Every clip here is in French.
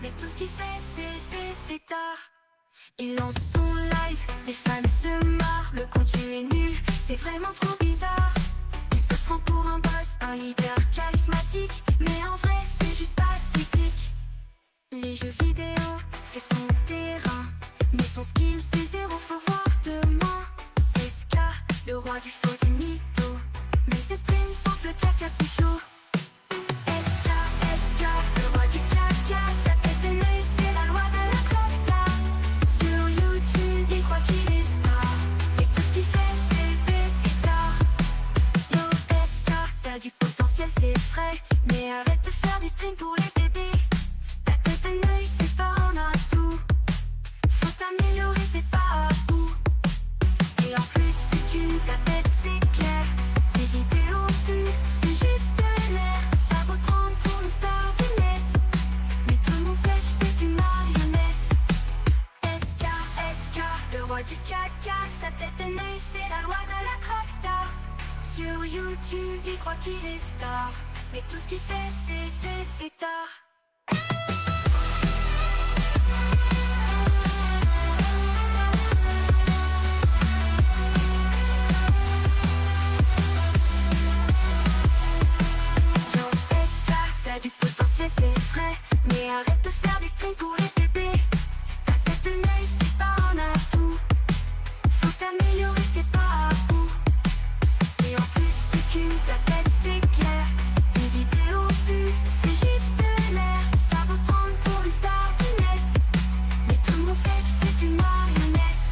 Mais tout ce qu'il fait, c'est des fêtards. Il lance son live, les fans se marrent. Le contenu est nul, c'est vraiment trop bizarre. Il se prend pour un boss, un leader charismatique. Mais en vrai, c'est juste pathétique. Les jeux vidéo, c'est son terrain. Mais son skill, c'est zéro, faut voir demain. SK, le roi du faux du mytho. Mais ses streams sont le caca, c'est chaud. SK, le roi du caca. Sa tête est nulle, c'est la loi de la crocta. Sur YouTube, il croit qu'il est star. Mais tout ce qu'il fait, c'est des pétards. Yo, SK, t'as du potentiel, c'est vrai. Mais arrête de faire des streams pour les bébés. Ta tête est nulle, c'est pas un atout. Faut t'améliorer, t'es pas à bout. Et en plus, tu tues ta tête, c'est clair. Tes vidéos plus, c'est juste l'air. T'as beau te prendre pour une star du net, mais tout le monde sait que t'es une marionnette. SK, le roi du caca. Sa tête est nulle, c'est la loi de la crocta. Sur YouTube, il croit qu'il est star. Mais tout ce qu'il fait, c'est des fêtards. Yo, SK, t'as du potentiel, c'est vrai. Mais arrête de faire des streams pour les bébés. Ta tête est nulle, c'est pas un atout. Faut t'améliorer, t'es pas à bout. Et en plus, tu tues ta tête, c'est clair. Tes vidéos plus, c'est juste l'air. T'as beau te prendre pour une star du net, mais tout le monde sait que t'es une marionnette.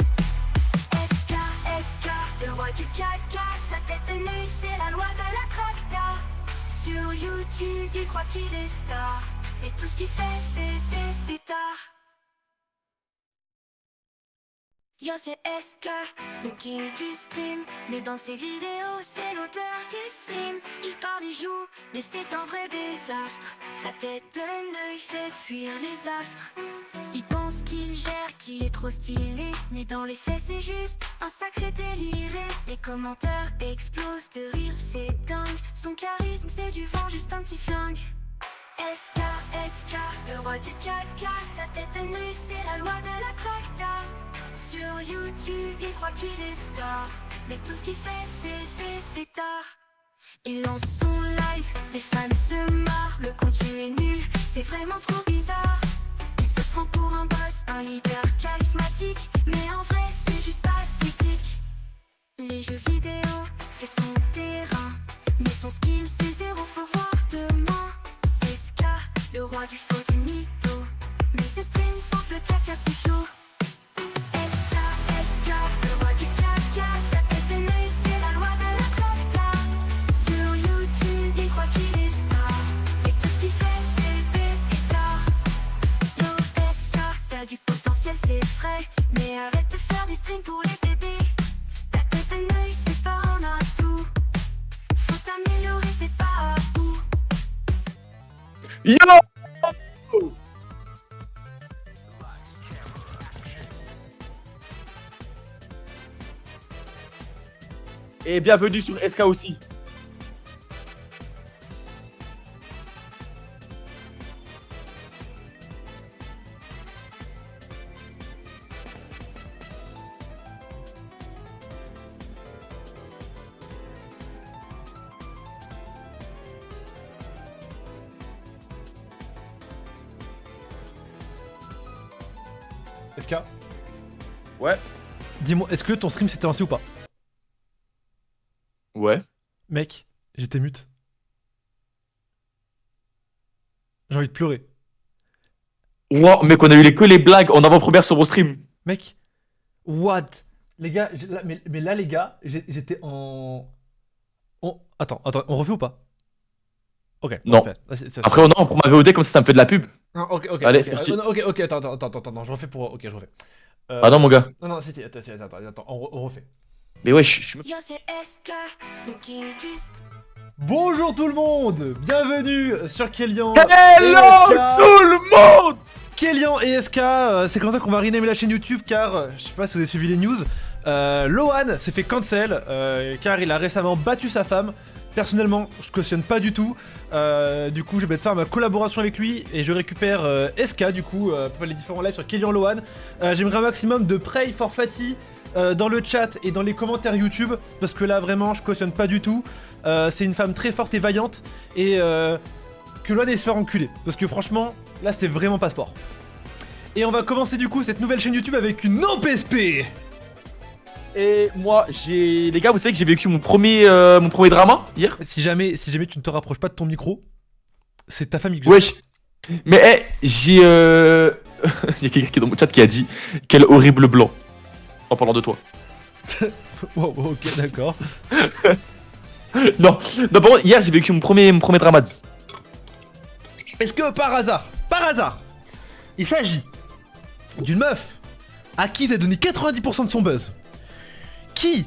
SK, le roi du caca. Sa tête est nulle, c'est la loi de la crocta. Sur YouTube, il croit qu'il est star. Et tout ce qu'il fait, c'est des pétards. Yo, c'est SK, le king du stream. Mais dans ses vidéos, c'est l'auteur du sim. Il parle, il joue, mais c'est un vrai désastre. Sa tête de l'œil fait fuir les astres. Il pense qu'il gère, qu'il est trop stylé. Mais dans les faits, c'est juste un sacré déliré. Les commentaires explosent de rire, c'est dingue. Son charisme, c'est du vent, juste un petit flingue. SK, le roi du caca. Sa tête est nulle, c'est la loi de la crocta. Sur YouTube, il croit qu'il est star. Mais tout ce qu'il fait, c'est des fêtards. Il lance son live, les fans se marrent. Le contenu est nul, c'est vraiment trop bizarre. Il se prend pour un boss, un leader charismatique. Mais en vrai, c'est juste pathétique. Les jeux vidéo, c'est son terrain. Mais son skill, c'est zéro, faut voir demain. SK, le roi du faux du mytho. Mais ses streams sont le caca, c'est chaud. SK, le roi du caca. Sa tête est nulle, c'est la loi de la crocta. Sur YouTube, il croit qu'il est star. Mais tout ce qu'il fait, c'est des pétards. Yo, SK, t'as du potentiel, c'est vrai. Mais arrête de faire des streams pour les bébés. Ta tête est nulle, c'est pas un atout. Faut t'améliorer, t'es pas à bout. Yo! Et bienvenue sur SK aussi. SK, Ouais. dis-moi, est-ce que ton stream s'était lancé ou pas? Ouais. Mec, j'étais mute. J'ai envie de pleurer. Wow, mec, on a eu que les blagues en avant-première sur mon stream. Mec, what? Les gars, mais là les gars, j'étais en... Attends, on refait ou pas? Ok, on Non. refait. Après, non, pour ma VOD, comme ça me fait de la pub. Non, ok, Allez, ok, c'est parti. ok, attends, je refais pour... Ok, je refais. Ah non, mon gars. Non, attends, on refait. Mais ouais, je... Yo, c'est SK, le king du Bonjour tout le monde, bienvenue sur Kélian. Hello tout le monde. Kélian et SK, c'est comme ça qu'on va renamer la chaîne YouTube car, je sais pas si vous avez suivi les news, Lohan s'est fait cancel car il a récemment battu sa femme Personnellement, je cautionne pas du tout. Du coup, je vais faire ma collaboration avec lui et je récupère SK du coup pour faire les différents lives sur Kélian Lohan. J'aimerais un maximum de pray for Fatty dans le chat et dans les commentaires YouTube parce que là vraiment je cautionne pas du tout. C'est une femme très forte et vaillante et que Lohan aille se faire enculer parce que franchement là c'est vraiment pas sport. Et on va commencer du coup cette nouvelle chaîne YouTube avec une non-PSP. Et moi, les gars, vous savez que j'ai vécu mon premier drama hier. Si jamais tu ne te rapproches pas de ton micro, c'est ta famille que j'ai. Wesh. Mais j'ai il y a quelqu'un qui est dans mon chat qui a dit quel horrible blanc en parlant de toi. Wow, ok, d'accord. Non, par contre, hier j'ai vécu mon premier drama. Est-ce que par hasard, il s'agit d'une meuf à qui t'as donné 90% de son buzz, qui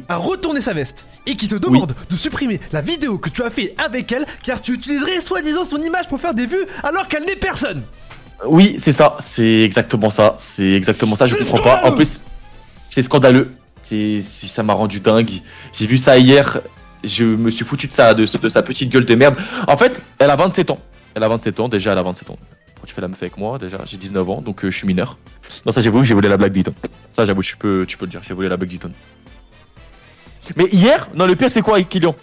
a retourné sa veste et qui te demande de supprimer la vidéo que tu as fait avec elle car tu utiliserais soi-disant son image pour faire des vues alors qu'elle n'est personne? Oui, c'est ça, c'est exactement ça, je comprends pas. En plus, c'est scandaleux, ça m'a rendu dingue. J'ai vu ça hier, je me suis foutu de sa petite gueule de merde. En fait, elle a 27 ans. Déjà elle a 27 ans. Quand tu fais la meuf avec moi, déjà j'ai 19 ans, donc je suis mineur. Non, ça j'avoue, j'ai volé la blague d'Eton. Ça j'avoue, tu peux le dire, j'ai volé la blague d'Eton. Mais hier, non, le pire c'est quoi avec Kélian?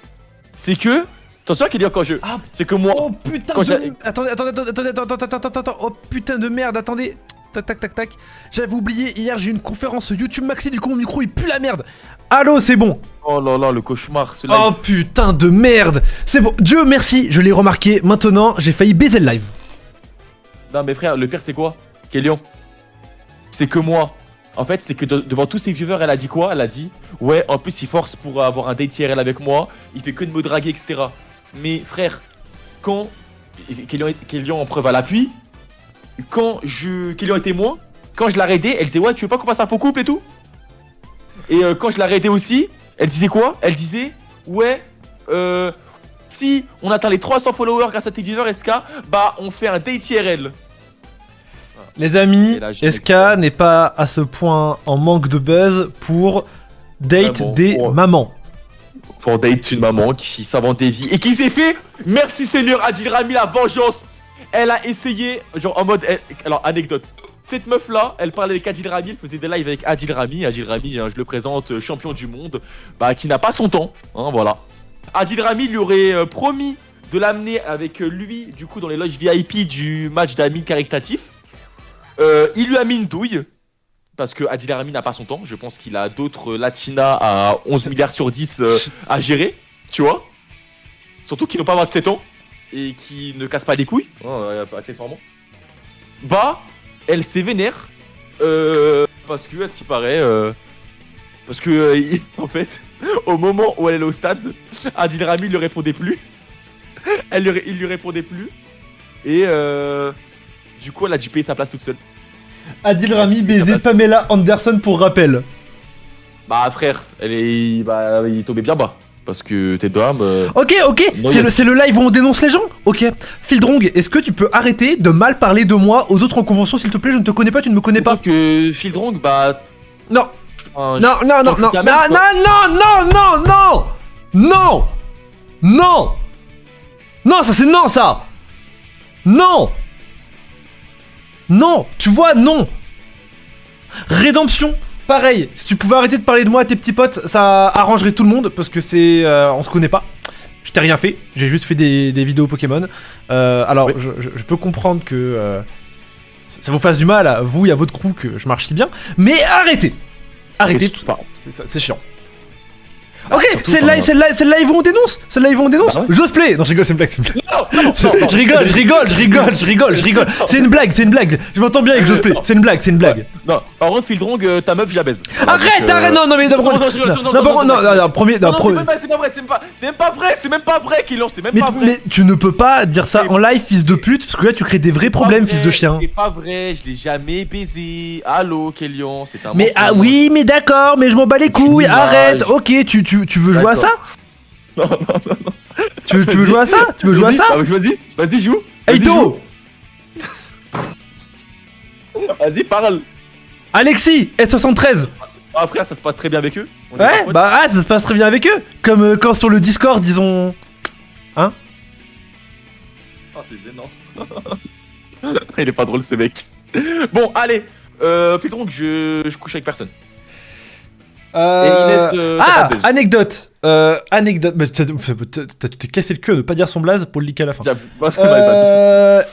C'est que, attention Kélian, quand je... Ah, c'est que moi... Oh putain de... Attends, oh putain de merde, attendez. Tac. J'avais oublié, hier j'ai eu une conférence YouTube Maxi, du coup mon micro il pue la merde. Allô, c'est bon. Oh là là, le cauchemar, ce live. Oh putain de merde. C'est bon, Dieu merci, je l'ai remarqué. Maintenant, j'ai failli baiser le live. Non mais frère, le pire c'est quoi, Kélian? C'est que moi, en fait, c'est que devant tous ses viewers, elle a dit quoi? Elle a dit, ouais, en plus il force pour avoir un date IRL avec moi, il fait que de me draguer, etc. Mais frère, quand Kélian en preuve à l'appui, Kélian est témoin, quand je la raidais, elle disait, ouais, tu veux pas qu'on fasse un faux couple et tout? Et quand je la raidais aussi, elle disait quoi? Elle disait, ouais, si on atteint les 300 followers grâce à tes viewers SK, bah on fait un date IRL. Les amis, là, SK n'est pas à ce point en manque de buzz pour date vraiment, des mamans. Pour date une maman qui s'invente des vies et qui s'est fait, merci Seigneur, Adil Rami, la vengeance. Elle a essayé, genre en mode, alors anecdote. Cette meuf là, elle parlait avec Adil Rami, elle faisait des lives avec Adil Rami. Adil Rami, je le présente, champion du monde, bah qui n'a pas son temps, hein, voilà. Adil Rami lui aurait promis de l'amener avec lui, du coup, dans les loges VIP du match d'amis caritatif. Il lui a mis une douille, parce que Adil Rami n'a pas son temps. Je pense qu'il a d'autres latinas à 11 milliards sur 10 à gérer, tu vois. Surtout qu'ils n'ont pas 27 ans et qui ne cassent pas les couilles, accessoirement. Bah, elle s'est vénère, parce que, à ce qui paraît, en fait, au moment où elle est au stade, Adil Rami lui répondait plus. Il lui répondait plus. Et du coup, elle a dû payer sa place toute seule. Adil Rami baisait Pamela Anderson pour rappel. Bah frère, il est tombé bien bas. Parce que tes dames... Ok, c'est le live où on dénonce les gens. Ok, Fildrong, est-ce que tu peux arrêter de mal parler de moi aux autres en convention s'il te plaît? Je ne te connais pas, tu ne me connais pas. Donc Fildrong, bah... Non. Non, ça c'est non, ça. Non, tu vois, non. Rédemption, pareil. Si tu pouvais arrêter de parler de moi à tes petits potes, ça arrangerait tout le monde parce que c'est, on se connaît pas. Je t'ai rien fait, j'ai juste fait des vidéos Pokémon. Alors, oui. je peux comprendre que ça vous fasse du mal à vous et à votre crew que je marche si bien, mais arrêtez tout ça, c'est chiant. Ok, c'est le live où on dénonce. Bah ouais. J'ose play. Non, je rigole, c'est une blague. Non. Je rigole. C'est une blague. Je m'entends bien avec J'ose play. C'est une blague. Ouais. Non, par contre, Fildrong, ta meuf, je la baise. Arrête, non, mais d'abord. Non, premier. C'est même pas vrai, Kélian, c'est même pas vrai. Mais tu ne peux pas dire ça en live, fils de pute, parce que là, tu crées des vrais problèmes, fils de chien. C'est pas vrai, je l'ai jamais baisé. Allô, Kélian, c'est un. Mais ah oui, mais d'accord, mais je m'en bats les couilles. Arrête. Ok, tu veux jouer à ça? Non. Tu veux jouer à ça? Vas-y, joue. Eito. Vas-y, parle. Alexis, S73. Ah frère, ça se passe très bien avec eux. On est pas Ouais, potes. bah ça se passe très bien avec eux. Comme quand sur le Discord, ils ont... Hein? Ah, c'est gênant. Il est pas drôle ce mec. Bon, allez. Filtrons que je couche avec personne. Et Inès, t'as Ah, pas de buzz. anecdote. Anecdote. Mais t'es cassé le cul à ne pas dire son blaze pour le leak à la fin. J'avoue.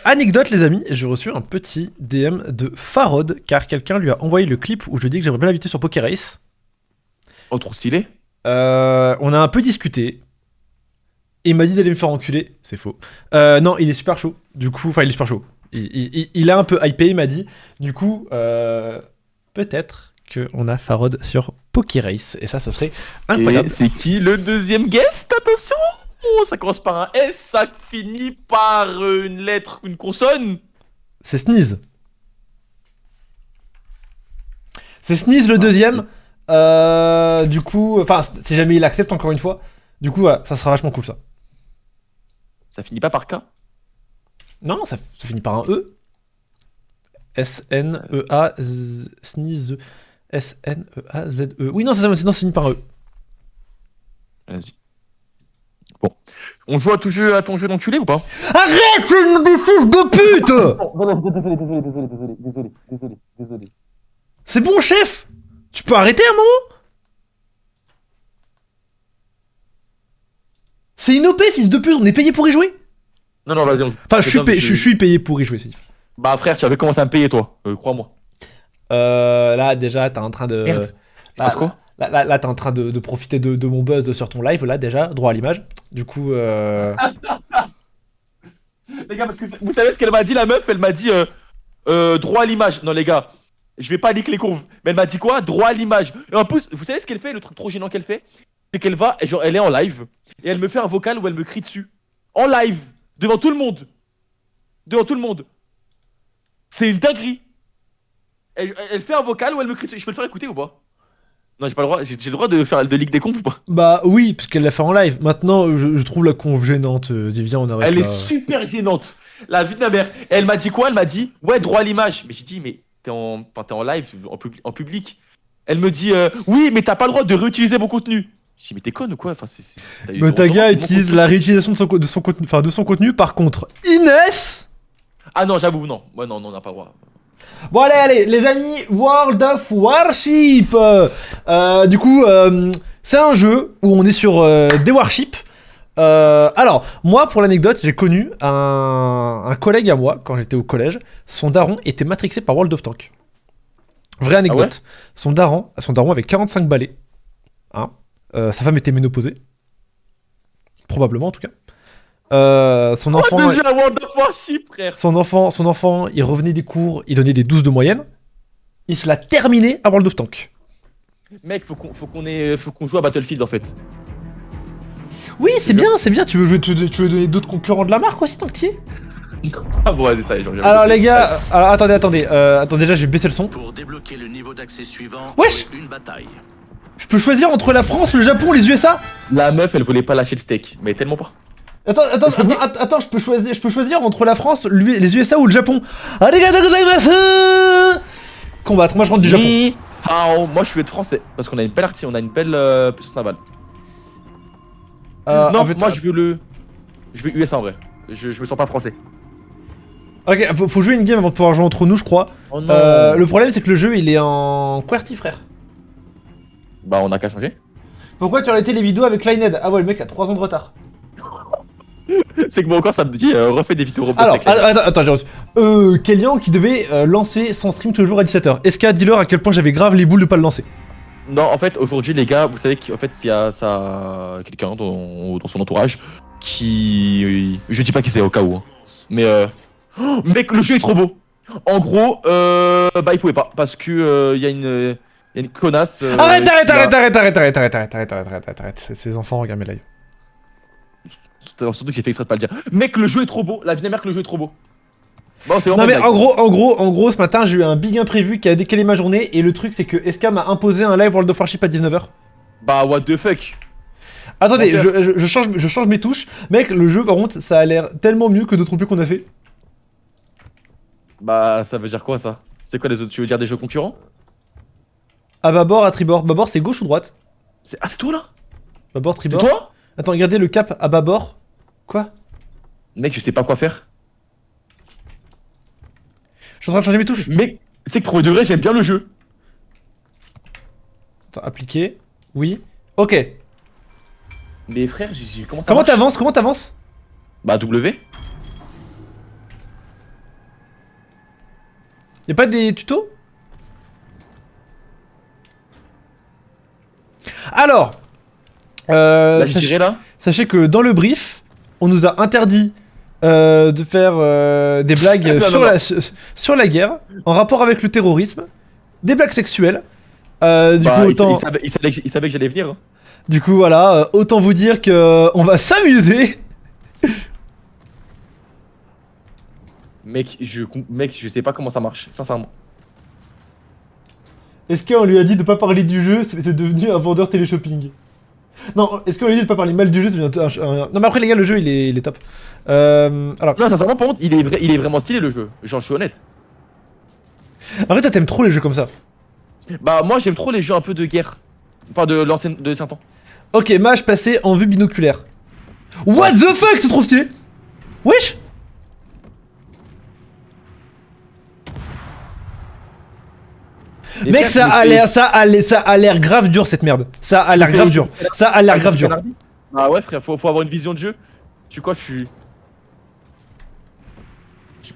Anecdote, les amis, j'ai reçu un petit DM de Farod car quelqu'un lui a envoyé le clip où je dis que j'aimerais bien l'inviter sur Poker Race. Oh, trop stylé. On a un peu discuté. Et il m'a dit d'aller me faire enculer. C'est faux. Non, il est super chaud. Du coup, enfin, il est super chaud. Il est un peu hypé, il m'a dit. Du coup, peut-être qu'on a Farod sur Poker Race. Et ça serait incroyable. Et c'est qui le deuxième guest? Attention. Oh, ça commence par un S, ça finit par une lettre, une consonne. C'est Sneeze. C'est Sneeze le deuxième. Du coup, enfin, si jamais il accepte encore une fois. Du coup, voilà, ça sera vachement cool ça. Ça finit pas par K? Non, ça finit par un E. S-N-E-A, Sneeze. S-N-E-A-Z-E. Oui, non, ça finit par un E. Vas-y. Bon. On joue à ton jeu d'enculé ou pas? Arrête, des fils de pute! Désolé. C'est bon, chef! Tu peux arrêter un moment? C'est une OP, fils de pute, on est payé pour y jouer? Non, vas-y. Enfin, je suis payé pour y jouer, c'est différent. Bah frère, tu avais commencé à me payer toi, crois-moi. Là, déjà, t'es en train de... Merde. C'est passe quoi? Là, t'es en train de profiter de mon buzz sur ton live, là, déjà, droit à l'image. Du coup, Les gars, parce que vous savez ce qu'elle m'a dit, la meuf? Elle m'a dit droit à l'image. Non, les gars, je vais pas niquer les conves. Mais elle m'a dit quoi? Droit à l'image. Et en plus, vous savez ce qu'elle fait? Le truc trop gênant qu'elle fait, c'est qu'elle va, genre, elle est en live et elle me fait un vocal où elle me crie dessus. En live, devant tout le monde. Devant tout le monde. C'est une dinguerie. Elle fait un vocal où elle me crie dessus. Je peux le faire écouter ou pas? Non, j'ai pas le droit. J'ai le droit de faire de ligue des confs ou pas? bah oui, parce qu'elle l'a fait en live. Maintenant, je trouve la conf gênante. Vas-y, viens, on arrête Elle là. est super gênante. La vie de ma mère. Et elle m'a dit quoi? Elle m'a dit ouais, droit à l'image. Mais j'ai dit mais t'es en live, en public. Elle me dit oui, mais t'as pas le droit de réutiliser mon contenu. J'ai dit mais t'es conne ou quoi? Enfin, Mais ta gars utilise la réutilisation de son contenu, enfin de son contenu. Par contre, Inès. Ah non, j'avoue, non. Ouais, non, on n'a pas le droit. Bon allez, les amis, World of Warship. Du coup, c'est un jeu où on est sur des warships. Alors, moi, pour l'anecdote, j'ai connu un collègue à moi quand j'étais au collège. Son daron était matrixé par World of Tanks. Vraie anecdote. Son daron avait 45 balais. Hein. Sa femme était ménopausée. Probablement, en tout cas. Son enfant... Oh, à World of Warship, frère. Son enfant, il revenait des cours, il donnait des 12 de moyenne. Il se l'a terminé à World of Tanks. Mec, faut qu'on joue à Battlefield en fait. Oui, c'est bien. Tu veux donner d'autres concurrents de la marque aussi, tant que t'y es. Ah bon, vas-y, ça y est, j'en reviens. Alors les gars, alors, attendez, déjà je vais baisser le son. Pour débloquer le niveau d'accès suivant, Wesh, une bataille. je peux choisir entre la France, le Japon, les USA. La meuf, elle voulait pas lâcher le steak, mais tellement pas. Attends, je peux choisir entre la France, les USA ou le Japon. Combattre, moi je rentre du Japon. Oui. Ah, moi je suis français parce qu'on a une belle artillerie, on a une belle puissance navale. Non, moi je veux USA en vrai. Je me sens pas français. Ok, faut jouer une game avant de pouvoir jouer entre nous, je crois. Oh non. Le problème c'est que le jeu il est en QWERTY, frère. Bah on a qu'à changer. Pourquoi tu as arrêté les vidéos avec Linehead? Ah ouais, le mec a 3 ans de retard. C'est que moi encore ça me dit refais des vidéos robots. Alors, attends, j'ai reçu. Kellyan qui devait lancer son stream tous les jours à 17h. SK, dis-leur à quel point j'avais grave les boules de pas le lancer. Non, en fait, aujourd'hui, les gars, vous savez qu'en fait, il y a quelqu'un dans son entourage qui. Je dis pas qui c'est au cas où. Hein. Mais. Oh, mec, le jeu est trop beau. En gros, bah, il pouvait pas. Parce que il y a une connasse. Arrête. Ces enfants, regardent mes lives. Surtout que j'ai fait exprès de pas le dire. Mec, le jeu est trop beau. La vie de mère que le jeu est trop beau. Bon, c'est Non mais en gros, ce matin j'ai eu un big imprévu qui a décalé ma journée et le truc c'est que SK m'a imposé un live World of Warship à 19h. Bah what the fuck. Attendez, je change mes touches. Mec, le jeu par contre ça a l'air tellement mieux que d'autres jeux qu'on a fait. Bah ça veut dire quoi ça? C'est quoi les autres? Tu veux dire des jeux concurrents? À bâbord, à tribord. Bâbord, c'est gauche ou droite? Ah, c'est toi là? Bâbord, C'est tribord. toi? Attends, regardez le cap à bâbord. Quoi? Mec, je sais pas quoi faire. Je suis en train de changer mes touches. Mec, c'est que premier degré, j'aime bien le jeu. Attends, appliquer. Oui. Ok. Mais frère, j'ai comment ça Comment marche? t'avances? Comment t'avances? Bah, W. Y'a pas des tutos? Alors, Là, j'ai tiré là. sachez que dans le brief, on nous a interdit de faire des blagues Non, sur, non, non. sur la guerre, en rapport avec le terrorisme, des blagues sexuelles. Du Bah, coup, il, sa- autant, il savait que j'allais venir. Hein. du coup, voilà, autant vous dire que on va s'amuser. Mec, je sais pas comment ça marche, sincèrement. Est-ce qu'on lui a dit de pas parler du jeu, c'est devenu un vendeur téléshopping? Non, est-ce qu'on lui a dit de pas parler mal du jeu, c'est devenu Non mais après les gars, le jeu il est top. Alors, Non, sincèrement, par contre, il est vraiment stylé le jeu. Genre, je suis honnête. après toi t'aimes trop les jeux comme ça. Bah, moi, j'aime trop les jeux un peu de guerre. Enfin, de l'ancien temps. Ok, mage passé en vue binoculaire. What the fuck, c'est trop stylé. Wesh. Et Mec, frère, ça a l'air grave dur cette merde. Ça a l'air grave dur. Ça a l'air grave dur. Ah ouais, frère, faut avoir une vision de jeu. Tu quoi, tu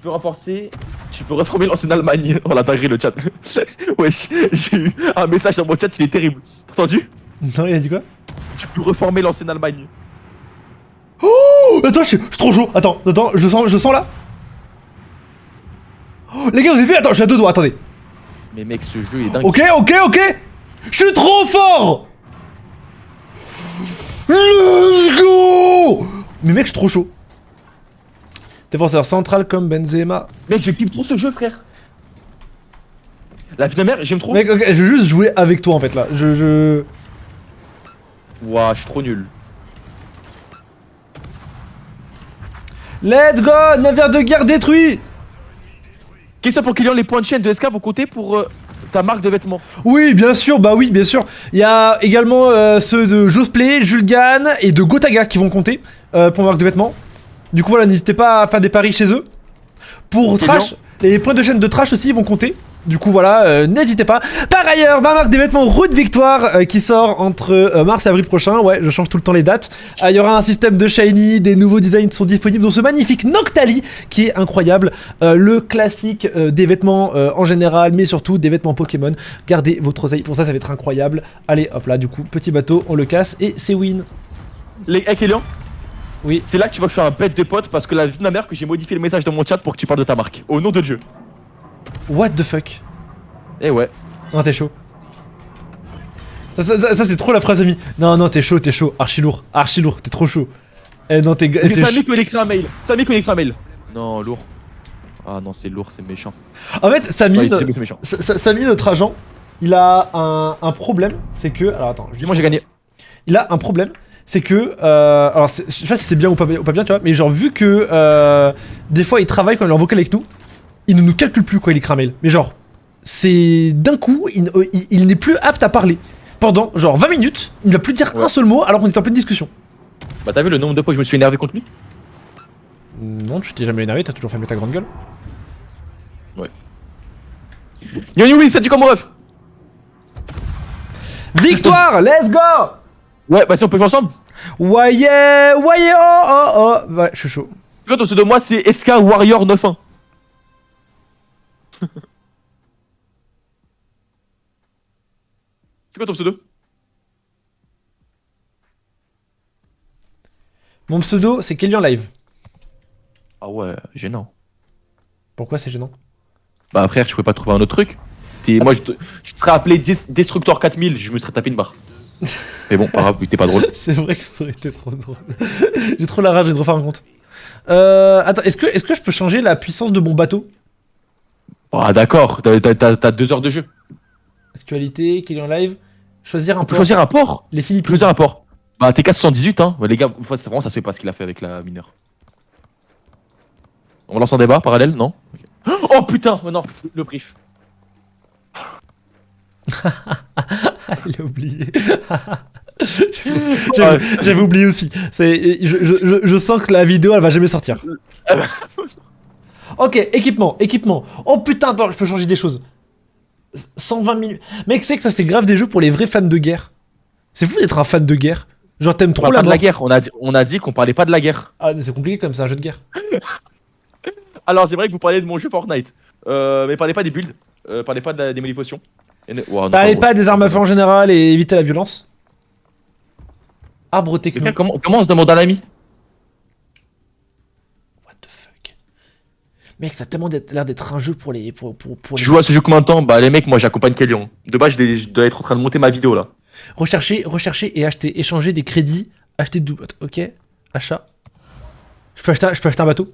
peux renforcer, tu peux reformer l'ancienne Allemagne. On l'a dinguerie le chat. Wesh, j'ai eu un message dans mon chat, il est terrible. T'as entendu? Non, il a dit quoi? Tu peux reformer l'ancienne Allemagne. Oh, attends, je suis trop chaud. Attends, je sens là. Oh, les gars, vous avez vu? Attends, je suis à deux doigts, attendez. Mais mec, ce jeu est dingue. Ok. Je suis trop fort. Let's go. Mais mec, je suis trop chaud. Défenseur central comme Benzema. Mec, je kiffe trop ce jeu, frère. La vie de ma mère, j'aime trop. Mec, ok, je veux juste jouer avec toi en fait là. Ouah, je suis trop nul. Let's go, navire de guerre détruit. Question pour Kylian, les points de chaîne de SK vont compter pour ta marque de vêtements. Oui, bien sûr, bah oui, bien sûr. Il y a également ceux de Josplay, Julgan et de Gotaga qui vont compter pour marque de vêtements. Du coup, voilà, n'hésitez pas à faire des paris chez eux. Pour C'est Trash, les points de chaîne de Trash aussi vont compter. Du coup, voilà, n'hésitez pas. Par ailleurs, ma marque des vêtements Route Victoire qui sort entre mars et avril prochain. Ouais, je change tout le temps les dates. Il y aura un système de shiny, des nouveaux designs sont disponibles, dont ce magnifique Noctali qui est incroyable. Le classique des vêtements en général, mais surtout des vêtements Pokémon. Gardez votre oseille, pour ça, ça va être incroyable. Allez, hop là, du coup, petit bateau, on le casse et c'est win. Hey Kylian. Oui. C'est là que tu vois que je suis un bête de pote parce que la vie de ma mère que j'ai modifié le message dans mon chat pour que tu parles de ta marque. Au nom de Dieu. What the fuck? Eh ouais. Non, t'es chaud. Ça, c'est trop la phrase amie. Non, t'es chaud, archi lourd, t'es trop chaud. Eh non, t'es Mais Samy qui écrit un mail. Non, lourd. Ah non, c'est lourd, c'est méchant. En fait, Samy, Ouais, c'est méchant. Samy, notre agent, il a un problème, c'est que... Alors attends, Dis-moi, j'ai gagné. il a un problème, c'est que... alors, je sais pas si c'est bien ou pas bien, tu vois, mais genre, vu que des fois, il travaille quand il est en vocal avec nous, il ne nous calcule plus quand il écrit un mail. Mais genre, c'est d'un coup, il n'est plus apte à parler. Pendant genre 20 minutes, il ne va plus dire un seul mot alors qu'on est en pleine discussion. Bah t'as vu le nombre de fois que je me suis énervé contre lui? Non, tu t'es jamais énervé, t'as toujours fermé ta grande gueule. Ouais. Oui, ça dit comme ref. Victoire, let's go. Ouais, bah si on peut jouer ensemble. Ouais, oh. Ouais, je suis chaud. Tu vois, ton pseudo de moi c'est SK Warrior 91. C'est quoi ton pseudo? Mon pseudo, c'est Kélian Live. Ah ouais, gênant. Pourquoi c'est gênant? Bah frère, je pouvais pas trouver un autre truc. Moi, je te serais appelé Destructor 4000, je me serais tapé une barre. Mais bon, pas grave, vu que t'es pas drôle. C'est vrai que ça aurait été trop drôle. J'ai trop la rage, je vais te refaire un compte. Attends, est-ce que je peux changer la puissance de mon bateau? Ah d'accord, t'as 2 heures de jeu. Actualité, Kélian Live. Choisir un On peut port. choisir un port. Les Philippines. Choisir un port. Bah TK78 hein. Bah, les gars, c'est vraiment ça se fait pas ce qu'il a fait avec la mineure. On lance un débat parallèle, non? Okay. Oh putain, non, le brief. Il a oublié. J'avais oublié aussi. Je sens que la vidéo elle va jamais sortir. Ok, équipement. Oh putain, attends, je peux changer des choses. 120 minutes. Mec, c'est que ça c'est grave des jeux pour les vrais fans de guerre. C'est fou d'être un fan de guerre. Genre t'aimes On trop parle la pas de mort. la guerre, on a dit qu'on parlait pas de la guerre. Ah mais c'est compliqué comme c'est un jeu de guerre. Alors j'aimerais que vous parliez de mon jeu Fortnite. Mais parlez pas des builds, parlez pas des potions. Wow, non, Parlez bon. pas des armes à feu en général et évitez la violence. Arbre Mais frère, technique. comment on se demande un ami? What the fuck. Mec, ça a tellement l'air d'être un jeu pour les. Tu joues à ce jeu combien de temps? Bah les mecs, moi j'accompagne Kélian. De base, je dois être en train de monter ma vidéo là. Rechercher et acheter. Échanger des crédits. Acheter de double. Ok. Achat. Je peux acheter un bateau.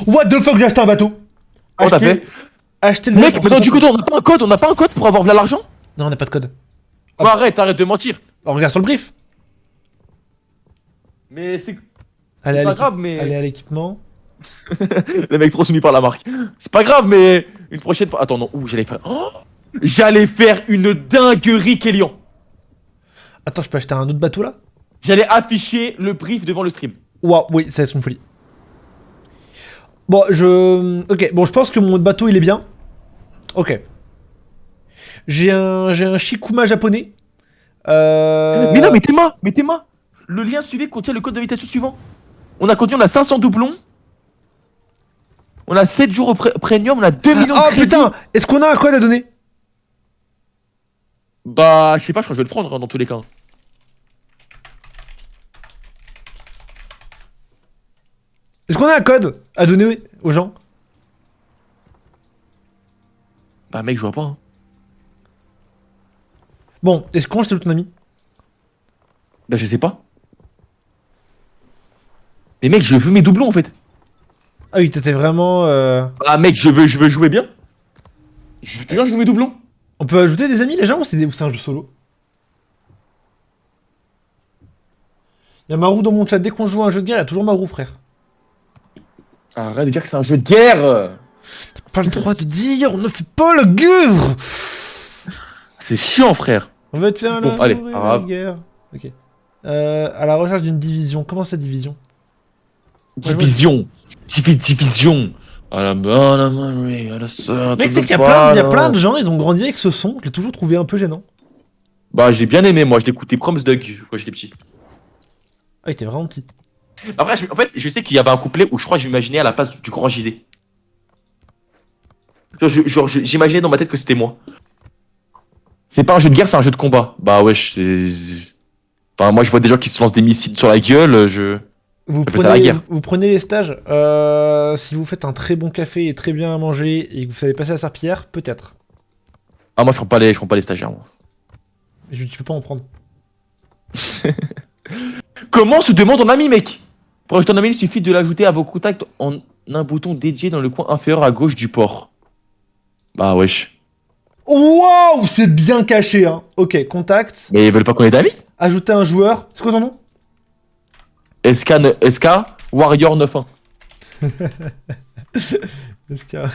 What the fuck, j'ai acheté un bateau. Comment t'as fait? Acheter le Mec, pour mais non, du coup, 60. on n'a pas un code pour avoir de l'argent? Non, on n'a pas de code. Bon, arrête de mentir. On regarde sur le brief. Mais c'est Allez, pas à grave, mais. Allez à l'équipement. Le mec trop soumis par la marque. C'est pas grave, mais une prochaine fois. Attends, non, où j'allais faire. Oh, j'allais faire une dinguerie, Kélian. Attends, je peux acheter un autre bateau là? J'allais afficher le brief devant le stream. Waouh, oui, ça va être une folie. Bon, ok, bon, je pense que mon bateau il est bien. Ok. J'ai un Shikuma japonais. Mais non, mais Théma, le lien suivi contient le code d'invitation suivant. On a 500 doublons. On a 7 jours au premium, on a 2 millions de Oh crédits. putain, est-ce qu'on a un code à donner? Bah, je sais pas, je crois que je vais le prendre hein, dans tous les cas. Est-ce qu'on a un code à donner aux gens? Bah, mec, je vois pas. Hein. Bon, est-ce qu'on je salue ton ami? Bah, je sais pas. Mais mec, je veux mes doublons en fait. Ah oui, t'étais vraiment... Ah, mec, je veux jouer bien. Je te jure, je veux mes doublons. On peut ajouter des amis les gens ou c'est un jeu solo? Y'a Marou dans mon chat, dès qu'on joue à un jeu de guerre, y'a toujours Marou frère. Arrête de dire que c'est un jeu de guerre. Pas le droit de dire, on ne fait pas la guerre. C'est chiant, frère. On va te faire Bon, la allez, nourrir, pas la grave. guerre. Ok. À la recherche d'une division. Comment ça division? Division. Division. À la bonne Marie, à la sœur. Mec, de c'est qu'il y a plein de gens, ils ont grandi avec ce son, je l'ai toujours trouvé un peu gênant. Bah, j'ai bien aimé, moi. Je l'écoutais Proms Doug quand j'étais petit. Ah, il était vraiment petit. Après, en fait, je sais qu'il y avait un couplet où je crois que j'imaginais à la place du grand JD. J'imaginais dans ma tête que c'était moi. C'est pas un jeu de guerre, c'est un jeu de combat. Bah, wesh, c'est. Enfin, moi, je vois des gens qui se lancent des missiles sur la gueule, Vous Appelle ça la guerre. prenez les stages, si vous faites un très bon café et très bien à manger et que vous savez passer la serpillière, peut-être. Ah, moi, je prends pas les stagiaires, moi. Tu peux pas en prendre. Comment se demande ton ami, mec? Pour ajouter un ami, il suffit de l'ajouter à vos contacts en un bouton dédié dans le coin inférieur à gauche du port. Bah, wesh. Waouh, c'est bien caché, hein. Ok, contact, Mais ils veulent pas qu'on ait d'amis? ajouter un joueur. C'est quoi ton nom? SK Warrior 9-1. Est-ce qu'il y a-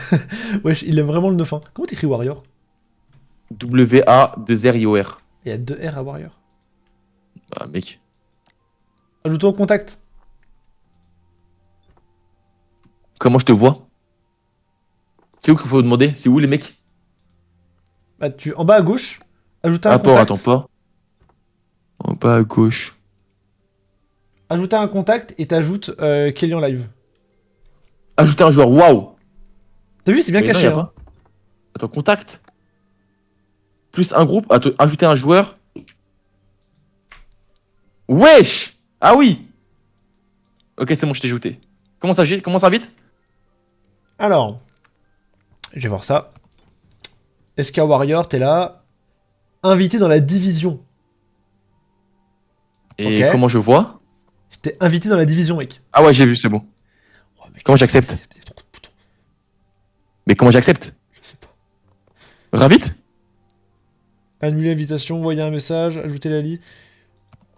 Wesh, il aime vraiment le 9-1. Comment t'écris Warrior? W-A-2-R-I-O-R. Il y a 2 R à Warrior. Bah, mec. Ajoute-toi au contact. Comment je te vois? C'est où qu'il faut demander? C'est où les mecs? Bah, en bas à gauche, ajouter un Rapport, contact. attends pas. En bas à gauche. Ajouter un contact et t'ajoutes Kelly en live. Ajouter un joueur, waouh! T'as vu, c'est bien Mais non, caché. y a Hein. pas. Attends, contact. Plus un groupe. Attends, ajouter un joueur. Wesh! Ah oui! Ok, c'est bon, je t'ai ajouté. Comment ça vite? Alors, je vais voir ça. SK Warrior, t'es là. Invité dans la division. Et Ok. comment je vois? T'es invité dans la division, mec. Ah ouais, j'ai vu, c'est bon. Oh, mec, Comment j'accepte? il y a trop de boutons. Mais comment j'accepte? Je sais pas. Ravite? Annuler l'invitation, envoyer un message, ajouter la liste.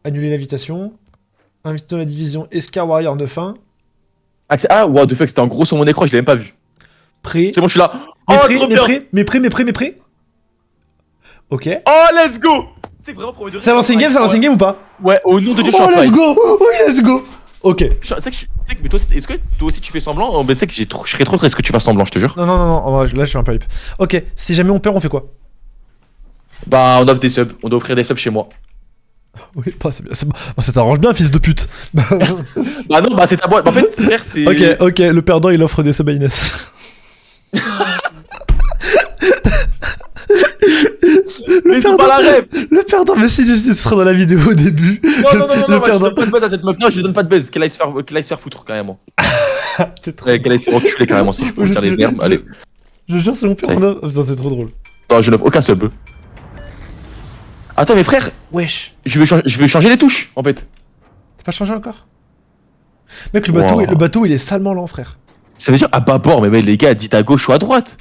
Annuler l'invitation. Invité dans la division SK Warrior 9-1. Ah, wow, de fait, c'était en gros sur mon écran, je l'ai même pas vu. Prêt. C'est bon, je suis là. Mais Oh, prêt, trop mais bien. prêt, mais prêt, mais prêt, mais prêt. Ok. Oh, let's go! C'est vraiment premier degré. C'est un ancien game, c'est un ancien game ou pas? Ouais, au nom de Dieu, je suis Oh, un let's fight. go! Oui, let's go! Ok. Mais toi, est-ce que toi aussi tu fais semblant? Oh, bah, c'est que je serais trop triste que tu fasses semblant, je te jure. Non, non, non, non, là je suis un peu hype. Ok, si jamais on perd, on fait quoi? Bah, on offre des subs. On doit offrir des subs chez moi. Oui, pas, c'est bien. Bah, ça t'arrange bien, fils de pute. Bah, Bah, non, bah, c'est ta boîte. En fait, frère, c'est. ok, ok, le perdant il offre des subs à Inès. Mais c'est pas la rêve! Le perdant, mais si, ce sera dans la vidéo au début. Non, non, non, non, le non, je perdant. donne pas de buzz à cette meuf. Non, je lui donne pas de buzz. Qu'elle aille se faire foutre, carrément. C'est trop. Qu'elle aille se faire enculer, carrément, si je peux dire les termes. Allez. Je jure, c'est mon père, Ça y on a. Oh, ça, c'est trop drôle. Non, je n'offre aucun sub. Attends, mais frère, Wesh. je veux changer les touches, en fait. T'as pas changé encore? Mec, le bateau il est salement lent, frère. Ça veut dire à bâbord, mais les gars, dites à gauche ou à droite.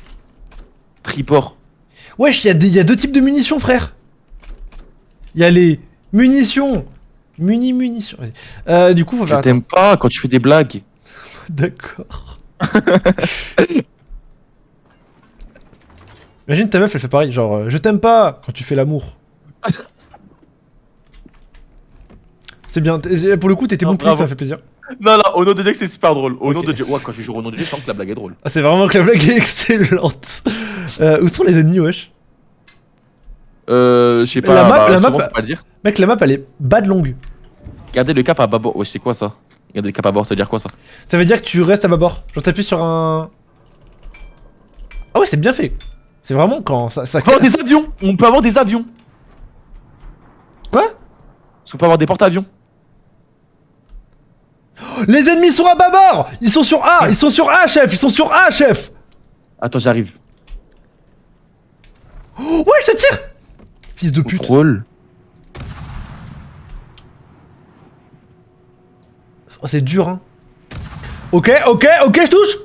Triport. Wesh, il y a deux types de munitions, frère. Il y a les munitions. Munitions. Du coup, faut Je faire. t'aime pas quand tu fais des blagues. D'accord. Imagine ta meuf, elle fait pareil, genre je t'aime pas quand tu fais l'amour. C'est bien, pour le coup, t'étais bon public, ça me fait plaisir. Non, non, au nom de Dieu, c'est super drôle. Au nom de Dieu. Ouais, quand je joue au nom de Dieu, je sens que la blague est drôle. Ah, c'est vraiment que la blague est excellente. Où sont les ennemis, wesh? Je sais pas. La map, bah, la map- sûrement, faut pas le dire. Mec, la map, elle est bad longue. Gardez le cap à bâbord. Ouais, c'est quoi ça? Gardez le cap à bord, ça veut dire quoi ça? Ça veut dire que tu restes à bâbord. Genre, t'appuies sur un. Ah ouais, c'est bien fait. C'est vraiment quand ça. On peut avoir des avions. On peut avoir des avions. Quoi? Parce qu'on peut avoir des porte-avions. Les ennemis sont à bâbord! Ils sont sur A! Ils sont sur A, chef! Ils sont sur A, chef! Attends, j'arrive. Oh, ouais, ça tire! Fils de pute. Drôle. Oh, c'est dur, hein. Ok, ok, ok, je touche!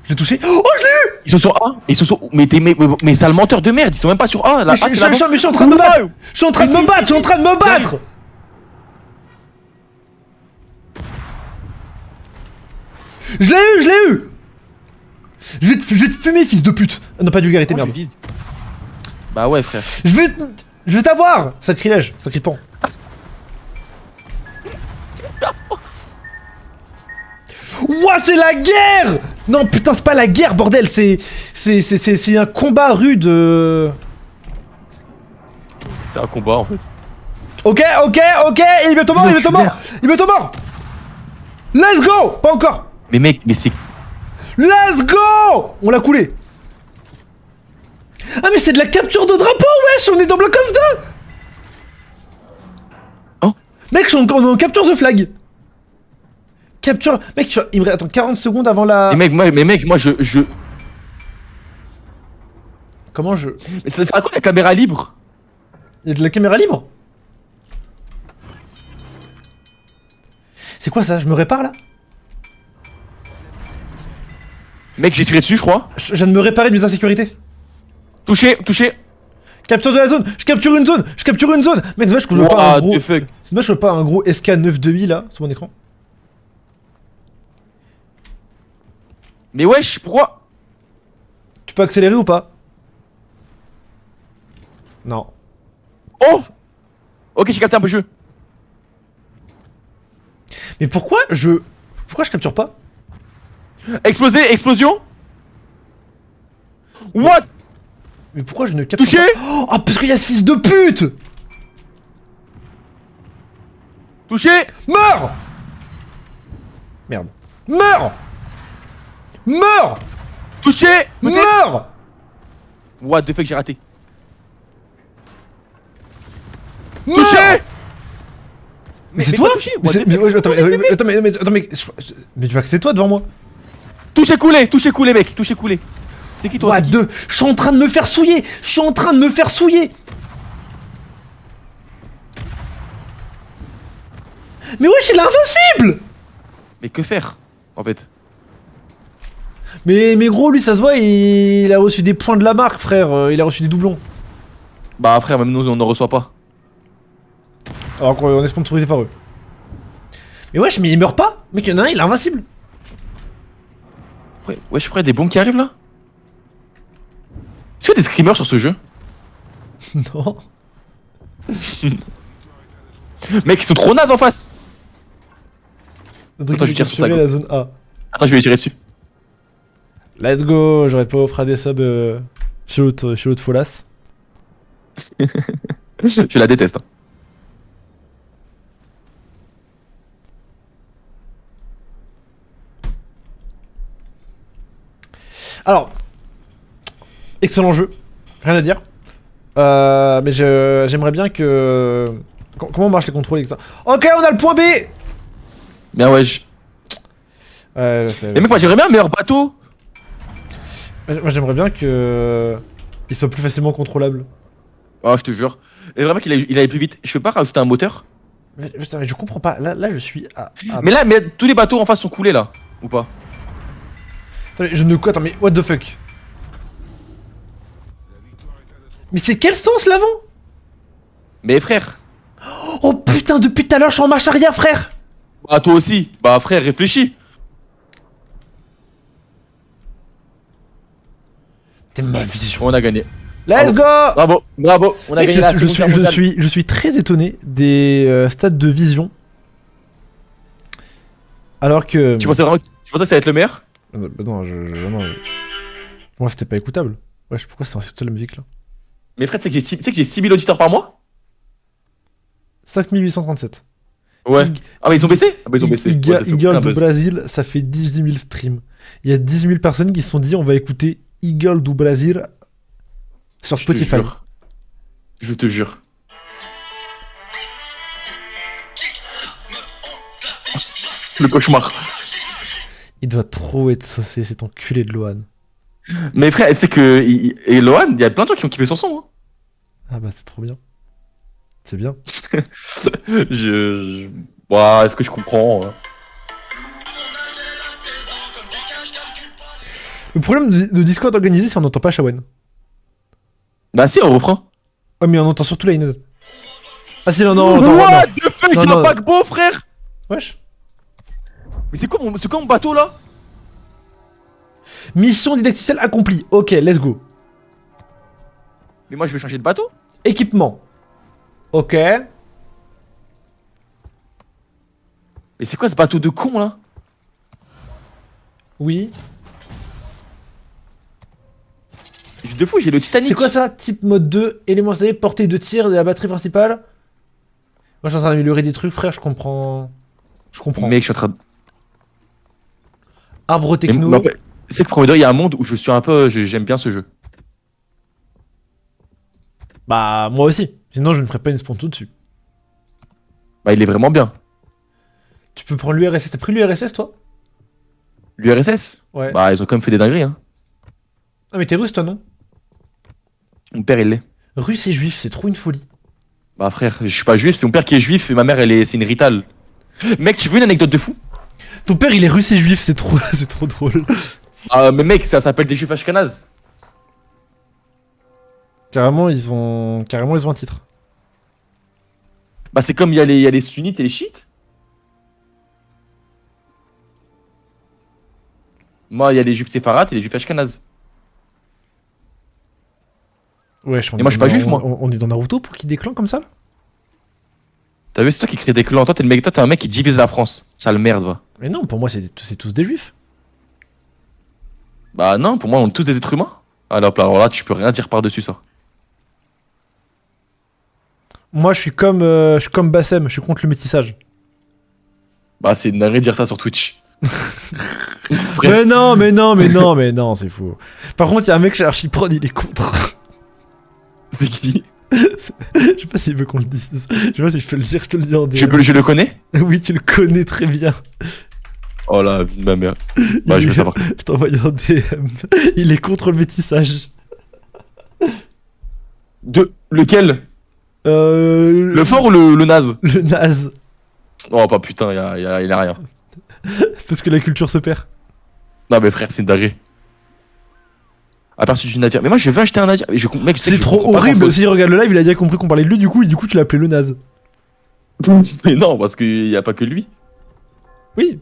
Je l'ai touché. Oh, je l'ai eu! Ils sont sur A. Ils sont sur. Mais sale menteur de merde. Ils sont même pas sur A. Là, Mais A, c'est là. je suis en train de me battre! Je suis en train de me battre! Je suis en train de me battre! Je l'ai eu, je l'ai eu! Je vais te fumer, fils de pute! Ah, non, pas de vulgarité, Moi, merde. je vise. Bah ouais, frère. Je vais t'avoir! Sacrilège, sacripant. Ouah, c'est la guerre! Non, putain, c'est pas la guerre, bordel, c'est un combat rude. C'est un combat en fait. Ok, ok, ok, il est bientôt mort, il est bientôt mort! Il est bientôt mort! Let's go! Pas encore! Mais mec, mais c'est. Let's go! On l'a coulé. Ah, mais c'est de la capture de drapeau, wesh! On est dans Black Ops 2! Oh. Mec, on est en capture the flag. Capture. Mec, il me reste. Attends, 40 secondes avant la. Mais mec, moi je. Comment je. Mais ça sert à quoi la caméra libre? Y'a de la caméra libre? C'est quoi ça? Je me répare là? Mec, j'ai tiré dessus, je crois. Je viens de me réparer de mes insécurités. Touché, touché. Capture de la zone! Je capture une zone! Je capture une zone! Mec, c'est dommage que je vois pas un gros. C'est dommage que je vois pas un gros SK920 là sur mon écran. Mais wesh, pourquoi? Tu peux accélérer ou pas? Non. Oh! Ok, j'ai capté un peu le jeu. Mais pourquoi je capture pas? Explosé, explosion. What? Mais pourquoi je ne capture Touché. pas? Oh, parce qu'il y a ce fils de pute! Touché. Meurs! Merde. Meurs! Meurs! Touché. Meurs! What the fuck, j'ai raté. Meurs! Touché. Mais c'est toi? touché. Mais attends, mais tu vois que c'est toi devant moi? Touché coulé mec, touché coulé. C'est qui toi? What the... Je suis en train de me faire souiller! Je suis en train de me faire souiller! Mais wesh, il est invincible! Mais que faire en fait? Mais gros, lui, ça se voit, il a reçu des points de la marque, frère. Il a reçu des doublons. Bah frère, même nous on ne reçoit pas. Alors qu'on est sponsorisé par eux. Mais wesh, mais il meurt pas? Mec, il y en a un, il est invincible. Ouais, je crois qu'il y a des bombes qui arrivent là. Est-ce qu'il y a des screamers sur ce jeu? Non. Mec, ils sont trop nazes en face. Attends, je tire sur ça, la zone A. Attends, je vais les tirer dessus. Let's go. J'aurais pas offert des subs chez l'autre Folas. Je la déteste. Hein. Alors, excellent jeu, rien à dire. Mais j'aimerais bien que... Comment marchent les contrôles, etc. Ok, on a le point B. Bien ouais, Ouais, je sais. mais mec, moi j'aimerais bien un meilleur bateau. Moi j'aimerais bien que... Il soit plus facilement contrôlable. Oh, je te jure. Et vraiment qu'il il allait plus vite. Je peux pas rajouter un moteur. Mais, putain, mais je comprends pas, là je suis à... Mais là, tous les bateaux en face sont coulés là. Ou pas? Attendez, je ne... Attends, mais what the fuck? Mais c'est quel sens l'avant? Mais frère. Oh putain, depuis tout à l'heure je suis en marche arrière, frère. Bah toi aussi. Bah frère, réfléchis. T'es ma vision. On a gagné. Let's go. Bravo, bravo. On a Mec, gagné la je Seconde Guerre mondiale. suis très étonné des stats de vision. Alors que... Tu pensais que ça allait être le meilleur? Bah non, non, moi c'était pas écoutable. Wesh, pourquoi c'est toute la musique là? Mais frère, tu sais que j'ai 6000 auditeurs par mois? 5837. Ouais. Ah bah ils ont baissé? Ah bah ils ont baissé. Eagle du Brésil, ça fait 18 000 streams. Il y a 18 000 personnes qui se sont dit on va écouter Eagle du Brésil sur Spotify. Je te jure. Le cauchemar. Il doit trop être saucé, cet enculé de Lohan. Mais frère, c'est que... Et Lohan, il y a plein de gens qui ont kiffé son son. Hein. Ah bah c'est trop bien. C'est bien. Ouah, est-ce que je comprends hein. Le problème de Discord organisé, c'est qu'on n'entend pas Shawen. Bah si, on reprend. Ouais, mais on entend surtout la Ined. Ah si, non, on entend... What the fuck, Non, j'ai non. un paquebot, frère. Wesh. Mais c'est quoi mon bateau, là? Mission didacticielle accomplie. Ok, let's go. Mais moi, je vais changer de bateau. Équipement. Ok. Mais c'est quoi ce bateau de con, là? Oui. De fou, j'ai le Titanic. C'est quoi ça? Type mode 2, élément installé, portée de tir de la batterie principale. Moi je suis en train d'améliorer des trucs, frère, je comprends. Je comprends. Mec, je suis en train de... Arbre techno. Mais en fait, c'est que premier degré, il y a un monde où je suis un peu... J'aime bien ce jeu. Bah, moi aussi. Sinon, je ne ferais pas une sponsor dessus. Bah, il est vraiment bien. Tu peux prendre l'URSS. T'as pris l'URSS, toi? L'URSS? Ouais. Bah, ils ont quand même fait des dingueries, hein. Ah, mais t'es russe, toi, non? Mon père, il l'est. Russe et juif, c'est trop une folie. Bah, frère, je suis pas juif, c'est mon père qui est juif et ma mère, c'est une ritale. Mec, tu veux une anecdote de fou? Ton père, il est russe et juif, c'est trop, c'est trop drôle. Ah, mais mec, ça s'appelle des juifs ashkénazes. Carrément, ils ont un titre. Bah, c'est comme il y a les sunnites et les chiites. Moi, il y a les juifs séfarades et les juifs ashkénazes. Wesh, Et moi, je suis pas juif, moi. On est dans Naruto pour qu'il y ait des clans comme ça là? T'as vu, c'est toi qui crée des clans. Toi, t'es un mec qui divise la France. Sale merde, va. Mais non, pour moi, c'est tous des juifs. Bah, non, pour moi, on est tous des êtres humains. Alors là, tu peux rien dire par-dessus ça. Moi, je suis comme Bassem, je suis contre le métissage. Bah, c'est une dinguerie de dire ça sur Twitch. Mais non, c'est fou. Par contre, il y a un mec chez Archiprod, il est contre. C'est qui? Je sais pas s'il veut qu'on le dise. Je sais pas si je peux le dire, je te le dis en DM. Je le connais? Oui, tu le connais très bien. Oh la vie de ma mère. Bah, je veux savoir. Je t'envoie en DM. Il est contre le métissage. Lequel? Le fort ou le naze? Le naze. Oh, bah putain, il a rien. C'est parce que la culture se perd. Non, mais frère, c'est une dinguerie. Aperçu du navire. Mais moi, je veux acheter un navire. Mec, C'est trop horrible. S'il regarde le live, il a déjà compris qu'on parlait de lui, du coup tu l'as appelé le naze. Mais non, parce qu'il y a pas que lui. Oui.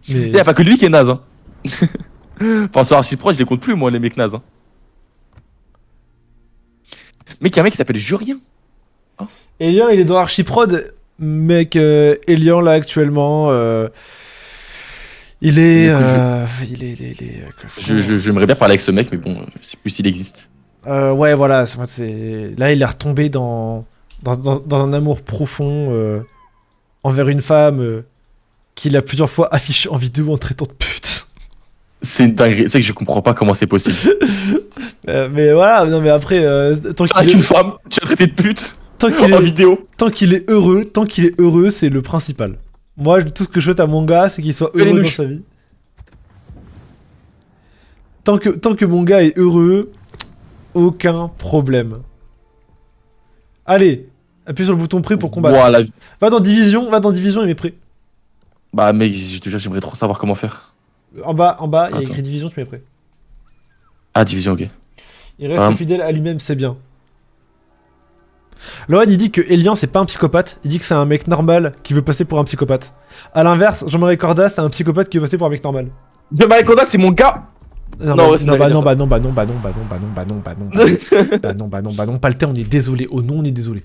Mais... Il y a pas que lui qui est naze. Hein. Enfin, sur Archiprod, je les compte plus, moi, les mecs nazes. Hein. Mec, y'a un mec qui s'appelle Jurien. Elian, il est dans Archiprod. Mec, Elian, là, actuellement, il est... J'aimerais bien parler avec ce mec, mais bon, je sais plus s'il existe. ouais, voilà. Là, il est retombé dans un amour profond envers une femme qu'il a plusieurs fois affiché en vidéo en traitant de pute. C'est une dinguerie, c'est que je comprends pas comment c'est possible. Mais voilà, non, mais après, tant Avec qu'il une est, femme, tu as traité de pute tant qu'il en est, vidéo. tant qu'il est heureux, c'est le principal. Moi, tout ce que je souhaite à mon gars, c'est qu'il soit Les heureux dans nouches. sa vie. Tant que mon gars est heureux, aucun problème. Allez, appuie sur le bouton prêt pour combattre. Voilà. Va dans division, il est prêt. Bah mec, déjà j'aimerais trop savoir comment faire. En bas, il y a Attends. écrit division, tu mets prêt. Ah, division, ok. Il reste fidèle à lui-même, c'est bien. Lohan, il dit que Elian, c'est pas un psychopathe. Il dit que c'est un mec normal qui veut passer pour un psychopathe. A l'inverse, Jean-Marie Corda, c'est un psychopathe qui veut passer pour un mec normal. Jean-Marie Corda, c'est mon gars. Non, Non, ouais, c'est non, dingue, non, ça. non, Paltais, on est désolé. Oh non, on est désolé.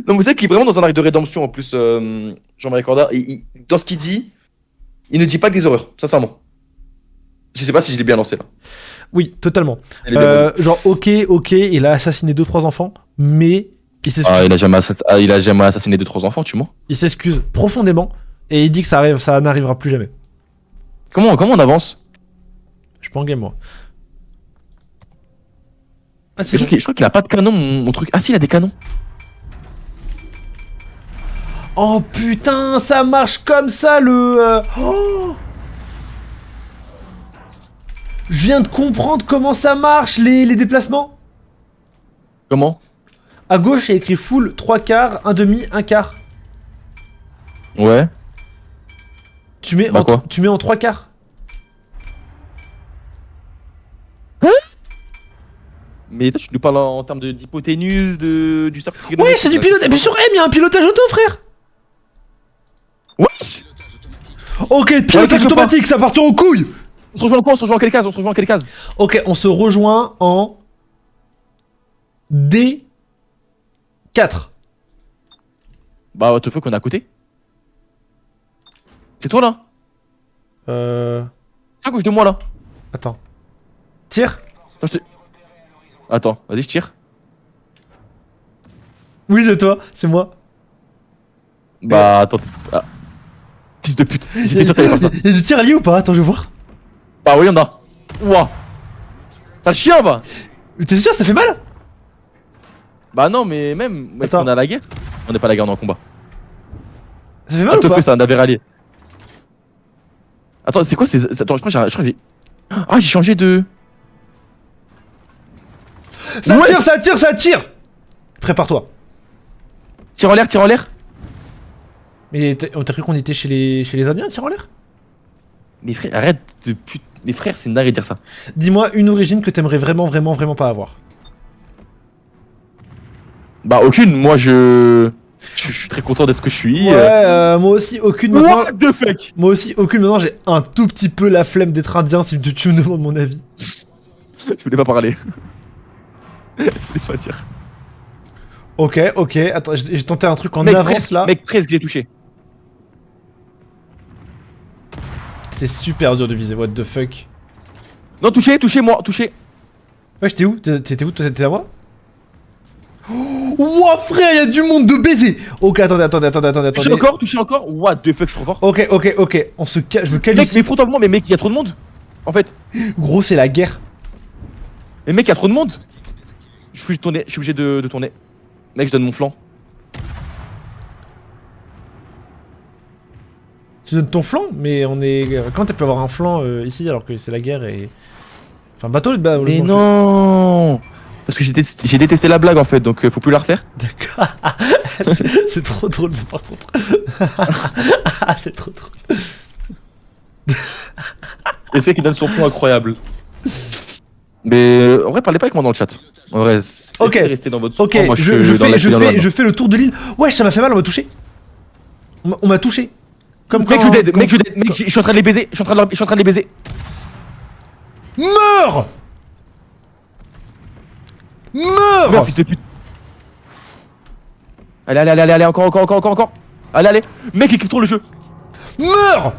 Non, vous savez qu'il est vraiment dans un arc de rédemption en plus, Jean-Marie Corda. Dans ce qu'il dit, il ne dit pas que des horreurs, sincèrement. Je sais pas si je l'ai bien lancé là. Oui, totalement. Elle est bien bonne. Genre, ok, il a assassiné 2-3 enfants, mais il s'excuse. Ah, il a jamais assassiné 2-3 enfants, tu mens. Il s'excuse profondément et il dit que ça n'arrivera plus jamais. Comment on avance? Je suis pas en game, moi. Ah, je crois qu'il a pas de canon, mon truc. Ah si, il a des canons. Oh putain, ça marche comme ça le... Oh, je viens de comprendre comment ça marche les déplacements. Comment? À gauche, il y a écrit full, 3 quarts, 1 demi, 1 quart. Ouais. Tu mets, Bah quoi tu mets en 3 quarts. Mais toi, tu nous parles en termes d'hypoténuse, du cercle Ouais, trigonométrique. c'est du pilotage. Appuie sur M, il y a un pilotage auto, frère. Wesh. Ok, pilotage Ouais, automatique, ça part en couille. On se rejoint en quoi? On se rejoint en quelle case? On se rejoint en quelle case? Ok, on se rejoint en D4. Bah, what the fuck, on est à côté. C'est toi là? À gauche de moi là. Attends. Tire. Attends, vas-y, je tire. Oui, c'est toi, c'est moi. Bah, attends. Ah. Fils de pute, j'étais sûr que t'allais faire ça. Y'a du tir allié ou pas? Attends, je vais voir. Bah, oui, y'en a. Ouah. T'as le chien, va. Mais t'es sûr, ça fait mal? Bah, non, mais même. Mec, Attends. on est à la guerre. On n'est pas à la guerre, on est en combat. Ça fait Ah, mal ou te pas? fait, c'est un navire allié. Attends, c'est quoi ces. Attends, je crois que j'ai. Ah, j'ai changé de. Ça Ouais. tire, ça tire, ça tire. Prépare-toi. Tire en l'air, tire en l'air. Mais on t'a cru qu'on était chez les Indiens, tire en l'air? Mais frère, arrête de pute. Mais frère, c'est une dinguerie de dire ça. Dis-moi une origine que t'aimerais vraiment pas avoir. Bah, aucune. Moi, je suis très content d'être ce que je suis. Ouais, moi aussi, aucune maintenant. What the fuck? Moi aussi, aucune maintenant, j'ai un tout petit peu la flemme d'être indien si tu me demandes mon avis. Je voulais pas parler. Je voulais pas dire. Ok, attends, j'ai tenté un truc en Mec, avance presque, là. mec, presque, j'ai touché. C'est super dur de viser, what the fuck. Non, touché, moi, touché. Ouais, j'étais où? T'étais où? T'étais à moi? Ouah, frère, y'a du monde de baiser! Ok, attendez. Touché encore. What the fuck, je suis trop fort. Ok, on se je me cale Mec, ici. mais frontalement, moi, mais mec, il y a trop de monde. En fait. Gros, c'est la guerre. Mais mec, il y a trop de monde. Je suis obligé de tourner. Mec, je donne mon flanc. Tu donnes ton flanc, mais on est. Comment t'as pu avoir un flanc ici alors que c'est la guerre et. Enfin, bateau de bas. Mais non. Parce que j'ai détesté la blague en fait, donc faut plus la refaire. D'accord. C'est trop drôle ça par contre. C'est trop drôle. Et c'est qui donne son flanc incroyable. Mais en vrai, parlez pas avec moi dans le chat. En vrai, Ok. essayez de rester dans votre Ok, moi, je fais le tour de l'île. Ouais, ça m'a fait mal, on m'a touché. On m'a touché. Comme Mec, quand- je dead, mec, je suis en train de les baiser. Je suis en train de les baiser. Meurs! Meurs, Meurs. fils de pute. Allez, encore. Allez. Mec, il contrôle le jeu. Meurs.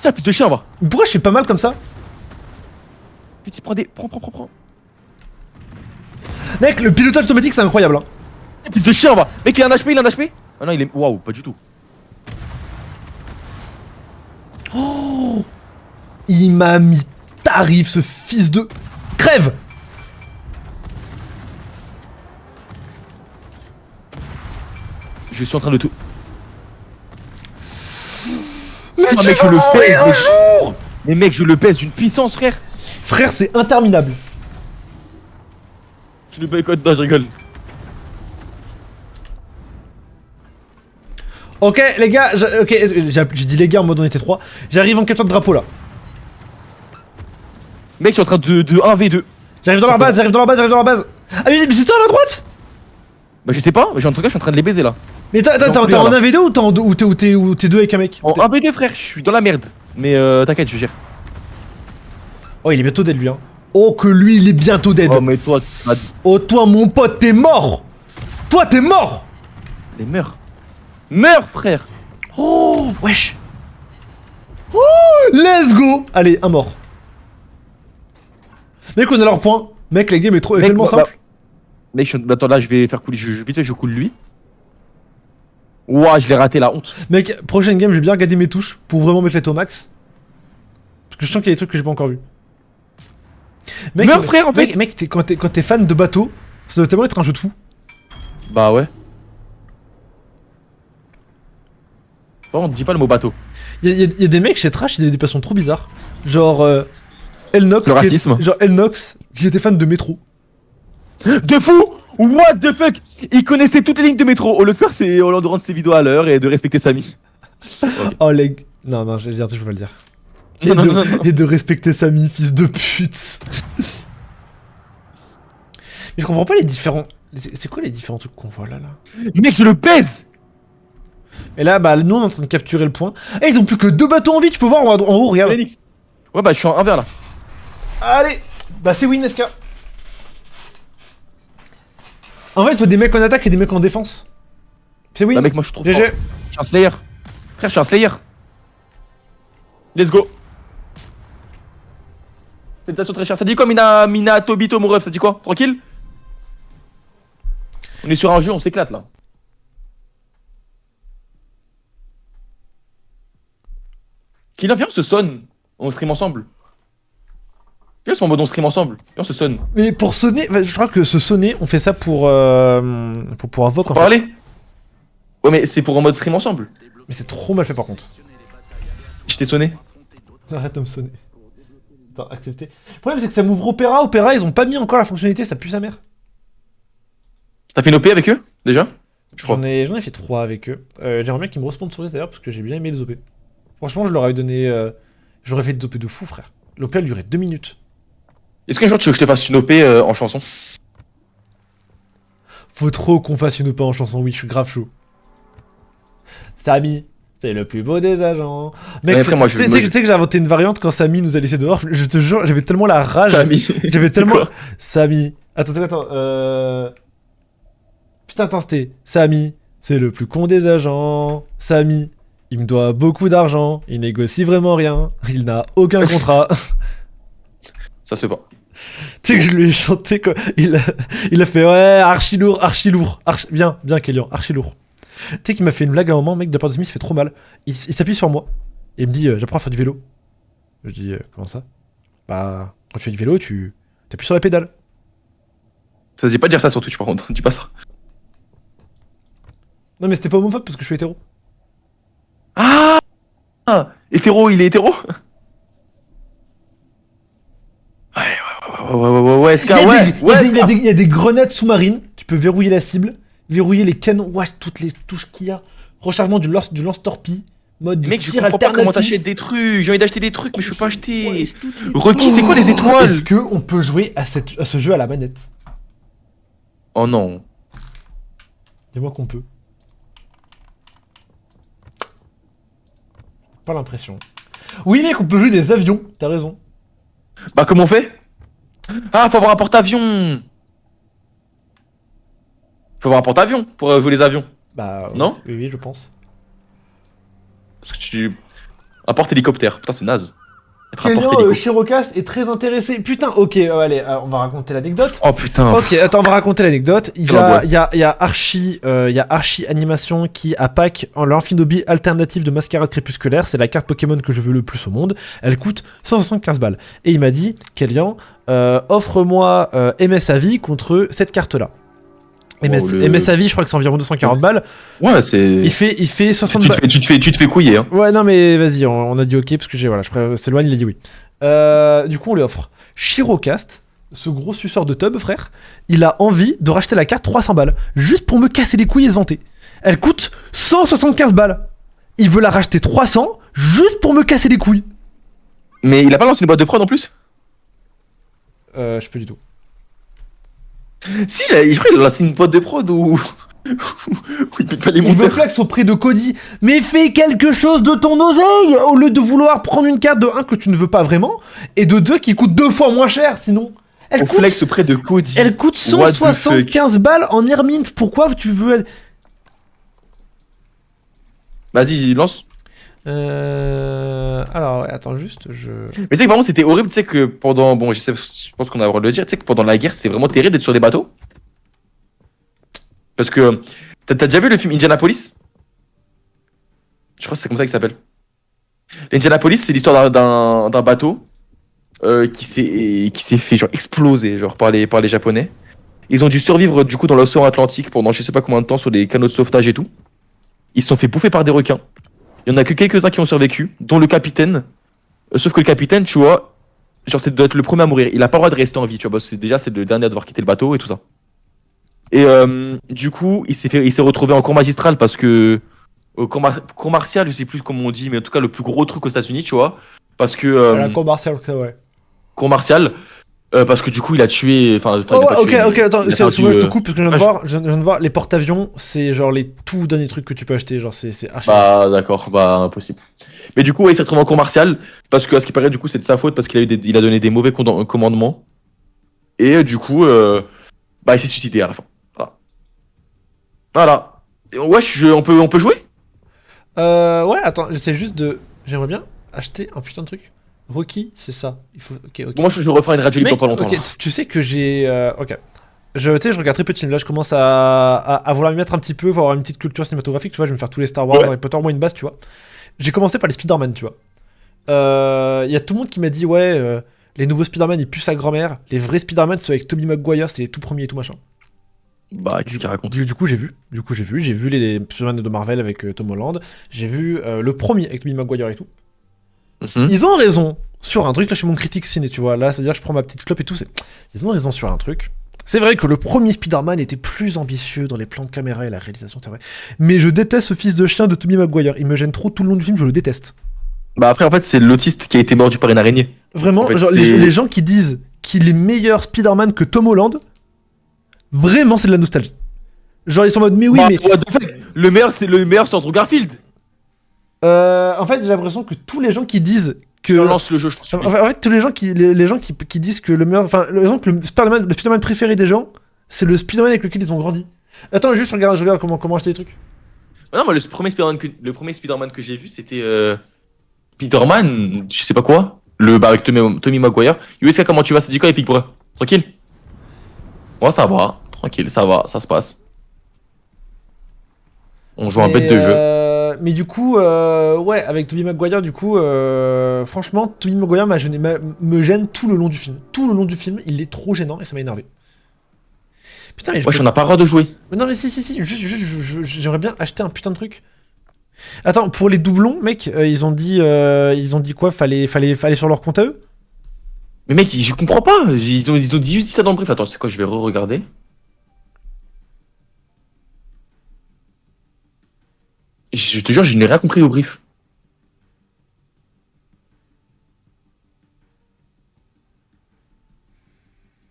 Tiens, fils de chien, va. Pourquoi je fais pas mal comme ça? Petit, prends des. Prends. Mec, le pilotage automatique, c'est incroyable. Hein. Fils de chien, va. Mec, il a un HP. Ah non, il est. Waouh, pas du tout. Oh, il m'a mis tarif, ce fils de... Crève. Je suis en train de tout. Mais Oh, tu mec, vas je le mourir pèse, un mec. jour. Mais mec, je le pèse d'une puissance, frère. Frère, c'est interminable. Tu le boycottes, non, je rigole. Ok, les gars, ok, j'ai dit les gars en mode on était 3. J'arrive en capture de drapeau là. Mec, je suis en train de 1v2. J'arrive dans leur base. Ah mais c'est toi à la droite? Bah, je sais pas, mais en tout cas, je suis en train de les baiser là. Mais t'es en 1v2 ou t'es 2 avec un mec? En 1v2, frère, je suis dans la merde. Mais t'inquiète, je gère. Oh, il est bientôt dead lui hein. Oh, que lui il est bientôt dead. Oh, mais toi, Oh, toi mon pote, t'es mort. Toi, t'es mort. les meurs. Meurs, frère. Oh, wesh. Oh, let's go. Allez, un mort. Mec, on a leur point. Mec, la game est Mec, tellement simple. Mec, attends, là, je vais faire couler. Vite fait, je coule lui. Ouah, je l'ai raté, la honte. Mec, prochaine game, je vais bien regarder mes touches pour vraiment mettre les taux max. Parce que je sens qu'il y a des trucs que j'ai pas encore vu. Mec, Meurs, frère, en fait. Mec, quand t'es fan de bateau, ça doit tellement être un jeu de fou. Bah ouais. Bon, on dit pas le mot bateau. Y a des mecs chez Trash, ils avaient des passions trop bizarres. Genre, Elnox. Le racisme. Genre, Elnox, qui était fan de métro. De fou. What the fuck. Il connaissait toutes les lignes de métro. Au lieu de faire, c'est au lieu de rendre ses vidéos à l'heure et de respecter Samy. Oh, les. Non, je vais dire, je peux pas le dire. Non. Et de respecter Samy, fils de pute. Mais je comprends pas les différents. C'est quoi les différents trucs qu'on voit là? Mec, je le pèse. Et là, bah, nous on est en train de capturer le point. Eh, ils ont plus que 2 bateaux en vie, tu peux voir en haut, regarde. Phoenix. Ouais, bah, je suis en 1 vers là. Allez, bah, c'est win, SK. En fait, il faut des mecs en attaque et des mecs en défense. C'est win. Bah, mec, moi, je suis trop GG. fort. Je suis un Slayer. Frère, je suis un Slayer. Let's go. Salutations très chères. Ça dit quoi, Mina Tobito, mon ref? Ça dit quoi? Tranquille? On est sur un jeu, on s'éclate là. Kylian, viens, on se sonne. On stream ensemble. Viens, on en mode on stream ensemble. Viens, on se sonne. Mais pour sonner, bah, je crois que se sonner, on fait ça pour invoque en fait. Parler? Ouais, mais c'est pour en mode stream ensemble. Mais c'est trop mal fait par contre. Je t'ai sonné. Arrête de me sonner. Attends, accepter. Le problème c'est que ça m'ouvre Opera. Opera, ils ont pas mis encore la fonctionnalité, ça pue sa mère. T'as fait une OP avec eux déjà? Je crois. J'en ai fait 3 avec eux. J'aimerais bien qu'ils me responsorisent d'ailleurs parce que j'ai bien aimé les OP. Franchement, je leur ai donné. J'aurais fait des OP de fou, frère. L'OP elle durait 2 minutes. Est-ce qu'un jour tu veux que je te fasse une OP en chanson? Faut trop qu'on fasse une OP en chanson, oui, je suis grave chaud. Samy, c'est le plus beau des agents. Mec, Ouais, frère, moi, tu sais que j'ai inventé une variante quand Samy nous a laissé dehors. Je te jure, j'avais tellement la rage. Samy. J'avais C'est tellement. quoi? Samy. Attends. Putain, attends, c'était. Samy, c'est le plus con des agents. Samy, il me doit beaucoup d'argent. Il négocie vraiment rien. Il n'a aucun contrat. Ça se pas. Tu sais que je lui ai chanté quoi. Il a fait ouais, archi lourd. Bien, Kélian, archi lourd. Tu sais qu'il m'a fait une blague à un moment, mec, de la part de Smith, il fait trop mal. Il s'appuie sur moi. Et il me dit, j'apprends à faire du vélo. Je dis, comment ça? Bah, quand tu fais du vélo, tu t'appuies sur la pédale. Ça se dit pas de dire ça sur Twitch par contre, dis pas ça. Non, mais c'était pas homophobe parce que je suis hétéro. Ah, hétéro, il est hétéro? Ouais, SK, Il y a des grenades sous-marines, tu peux verrouiller la cible, verrouiller les canons, ouais, toutes les touches qu'il y a, rechargement du lance-torpille, mode de mec, je tir comprends pas comment alternatif. t'achètes des trucs, j'ai envie d'acheter des trucs, mais je peux pas acheter. Requis, c'est quoi les Est-ce étoiles? que on peut jouer à ce jeu à la manette? Oh non. Dis-moi qu'on peut. Pas l'impression. Oui, mec, on peut jouer des avions, t'as raison. Bah, comment on fait? Ah, faut avoir un porte-avions. Faut avoir un porte-avions pour jouer les avions. Bah, Non oui, je pense. Parce que tu. Un porte-hélicoptère. Putain, c'est naze. Être un Kélian porte-hélico. Chirocast est très intéressé. Putain, ok, allez, on va raconter l'anecdote. Oh putain. Ok, attends, on va raconter l'anecdote. Il y Quelle a, angoisse. il y a Archie, Animation qui a pack en l'Amphinobi alternative de Mascarade Crépusculaire. C'est la carte Pokémon que je veux le plus au monde. Elle coûte 175 balles. Et il m'a dit, Kélian, offre-moi MS à vie contre cette carte-là. MS à vie, je crois que c'est environ 240 balles. Ouais, c'est. Il fait 60 Tu balles. te fais couiller, hein. Ouais, non, mais vas-y, on a dit ok parce que c'est loin, il a dit oui. Du coup, on lui offre Chirocast, ce gros suceur de tub, frère. Il a envie de racheter la carte 300 balles, juste pour me casser les couilles et se vanter. Elle coûte 175 balles. Il veut la racheter 300, juste pour me casser les couilles. Mais il a pas lancé une boîte de prod en plus? Je sais pas du tout. Si, je crois qu'il a lancé une boîte de prod où. où il peut pas les Il veut monter. flex auprès de Cody. Mais fais quelque chose de ton oseille au lieu de vouloir prendre une carte de 1 que tu ne veux pas vraiment et de 2 qui coûte 2 fois moins cher sinon. Elle Au coûte, flex auprès de Cody. elle coûte What the fuck. 175 balles en Irmint. Pourquoi tu veux elle Vas-y, lance. Alors, ouais, attends juste, Mais tu sais que vraiment c'était horrible, tu sais que pendant. Bon, je pense qu'on a le droit de le dire, tu sais que pendant la guerre c'était vraiment terrible d'être sur des bateaux. Parce que. T'as déjà vu le film Indianapolis? Je crois que c'est comme ça qu'il s'appelle. Indianapolis, c'est l'histoire d'un bateau qui s'est fait genre exploser genre par les Japonais. Ils ont dû survivre du coup dans l'océan Atlantique pendant je sais pas combien de temps sur des canaux de sauvetage et tout. Ils se sont fait bouffer par des requins. Il y en a que quelques-uns qui ont survécu, dont le capitaine. Sauf que le capitaine, tu vois, genre c'est doit être le premier à mourir. Il a pas le droit de rester en vie, tu vois. Parce que c'est le dernier à devoir quitter le bateau et tout ça. Et du coup, il s'est retrouvé en cour magistrale parce que cour martiale, je sais plus comment on dit, mais en tout cas le plus gros truc aux États-Unis, tu vois. Parce que la cour martiale, ouais. cour martiale, parce que du coup il a tué. Enfin, Oh, il a pas ok, tué, ok, attends, il a perdu, excuse-moi, je te coupe parce que je viens ah, de voir, les porte-avions, c'est genre les tout derniers trucs que tu peux acheter, genre c'est archi. Bah d'accord, bah impossible. Mais du coup, ouais, il s'est retrouvé en cour martiale parce que à ce qui paraît, du coup, c'est de sa faute parce il a donné des mauvais commandements. Et du coup, bah il s'est suicidé à la fin. Voilà. Et, ouais, on peut jouer? Ouais, attends, j'essaie juste de. J'aimerais bien acheter un putain de truc. Rocky, c'est ça. Il faut. Ok, ok. Bon, moi, je referai une radio libre Mec, dans pas longtemps. ok, là. tu sais que j'ai. Ok. Tu sais, je regarde très peu de films. Là, je commence à vouloir m'y mettre un petit peu pour avoir une petite culture cinématographique. Tu vois, je vais me faire tous les Star Wars, Ouais. Harry Potter, au moins une base, tu vois. J'ai commencé par les Spider-Man, tu vois. Il y a tout le monde qui m'a dit, ouais, les nouveaux Spider-Man, ils puent sa grand-mère. Les vrais Spider-Man, ceux avec Tobey Maguire, c'est les tout premiers et tout machin. Bah, qu'est-ce qu'il raconte? Du coup, j'ai vu. J'ai vu les Spider-Man de Marvel avec Tom Holland. J'ai vu le premier avec Tobey Maguire et tout. Mhm. Ils ont raison sur un truc. Là, je fais mon critique ciné, tu vois. Là, c'est-à-dire, je prends ma petite clope et tout. Ils ont raison sur un truc. C'est vrai que le premier Spider-Man était plus ambitieux dans les plans de caméra et la réalisation, c'est vrai. Mais je déteste ce fils de chien de Tobey Maguire. Il me gêne trop tout le long du film, je le déteste. Bah, après, en fait, c'est l'autiste qui a été mordu par une araignée. Vraiment, En fait, genre, c'est- les gens qui disent qu'il est meilleur Spider-Man que Tom Holland, vraiment, c'est de la nostalgie. Genre, ils sont en mode, mais oui, Bah, mais. what the fuck, le meilleur, c'est Andrew Garfield. En fait, j'ai l'impression que tous les gens qui disent que. On lance le jeu, je te supplie. En fait, tous les gens qui disent que le meilleur. Enfin, les gens que le Spider-Man préféré des gens, c'est le Spider-Man avec lequel ils ont grandi. Attends, juste, je regarde comment acheter les trucs. Ah non, moi, le premier Spider-Man que j'ai vu, c'était Spider-Man, je sais pas quoi. Avec Tommy Maguire. USK, comment tu vas? C'est dit quoi, Epic Bro? Tranquille? Ouais, ça va. Tranquille, ça va, ça se passe. On joue un bête de jeu. Mais du coup, ouais, avec Tobey Maguire, du coup, franchement, Tobey Maguire me gêne tout le long du film. Tout le long du film, il est trop gênant et ça m'a énervé. Putain, mais Wesh, on n'a pas le droit de jouer. Mais non, mais si, j'aimerais bien acheter un putain de truc. Attends, pour les doublons, mec, ils ont dit quoi? Fallait sur leur compte à eux? Mais mec, je comprends pas. Ils ont juste dit ça dans le brief. Attends, c'est quoi? Je vais re-regarder. Je te jure, je n'ai rien compris au brief.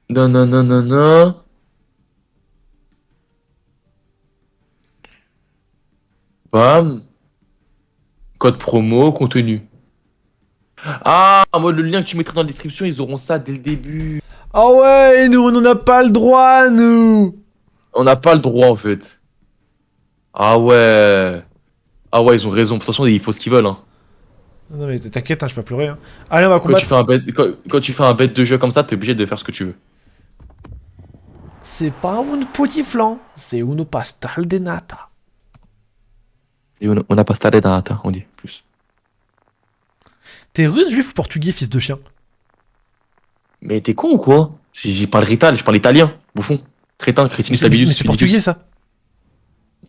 Non, non, non, non, non. Bam. Code promo, contenu. Ah, moi, le lien que tu mettras dans la description, ils auront ça dès le début. Ah ouais, nous, on n'en a pas le droit, nous! On n'a pas le droit en fait. Ah ouais. Ah ouais, ils ont raison. De toute façon, il faut ce qu'ils veulent. Hein. Non mais t'inquiète, hein, je peux pas pleurer. Hein. Allez, on va Quand combattre. quand tu fais un bet de jeu comme ça, t'es obligé de faire ce que tu veux. C'est pas un petit flan, c'est une pastel de nata. Et on n'a pas stade dans on dit plus. T'es russe, juif ou portugais, fils de chien? Mais t'es con ou quoi? Si j'y parle rital, je parle italien, bouffon. Crétin, crétinus habilus. Mais c'est portugais ça.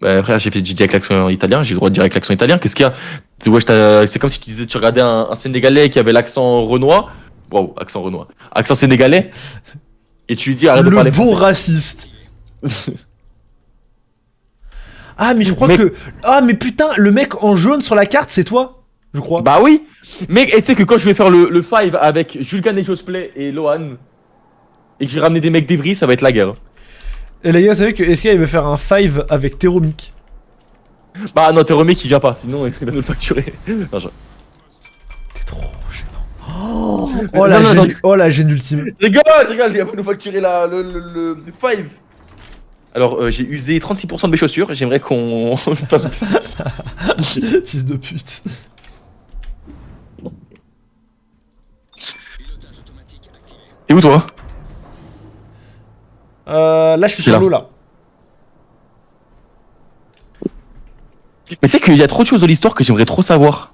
Bah frère, j'ai dit avec l'accent italien, j'ai le droit de dire avec l'accent italien. Qu'est-ce qu'il y a? C'est comme si tu disais tu regardais un Sénégalais qui avait l'accent renois. Wow, accent renois. Accent sénégalais. Et tu lui dis arrête de parler Le bon français. raciste. Ah mais je crois Mec. que... Ah mais putain, le mec en jaune sur la carte, c'est toi, je crois. Bah oui. Mec, et tu sais que quand je vais faire le 5 avec Julkan et Josplay et Lohan, et que j'ai ramené des mecs débris, ça va être la guerre. Et les gars, vous savez que SK il veut faire un 5 avec Teromic. Bah non, t'es remis qui vient pas, sinon il va nous le facturer. Non, T'es trop gênant. Oh la Non, non, gêne, oh la gêne ultime. je rigole, il va nous facturer le 5. Alors, j'ai usé 36% de mes chaussures, j'aimerais qu'on fasse... Fils de pute. T'es où toi? Là je suis C'est sur là. l'eau là. Mais c'est qu'il y a trop de choses dans l'histoire que j'aimerais trop savoir.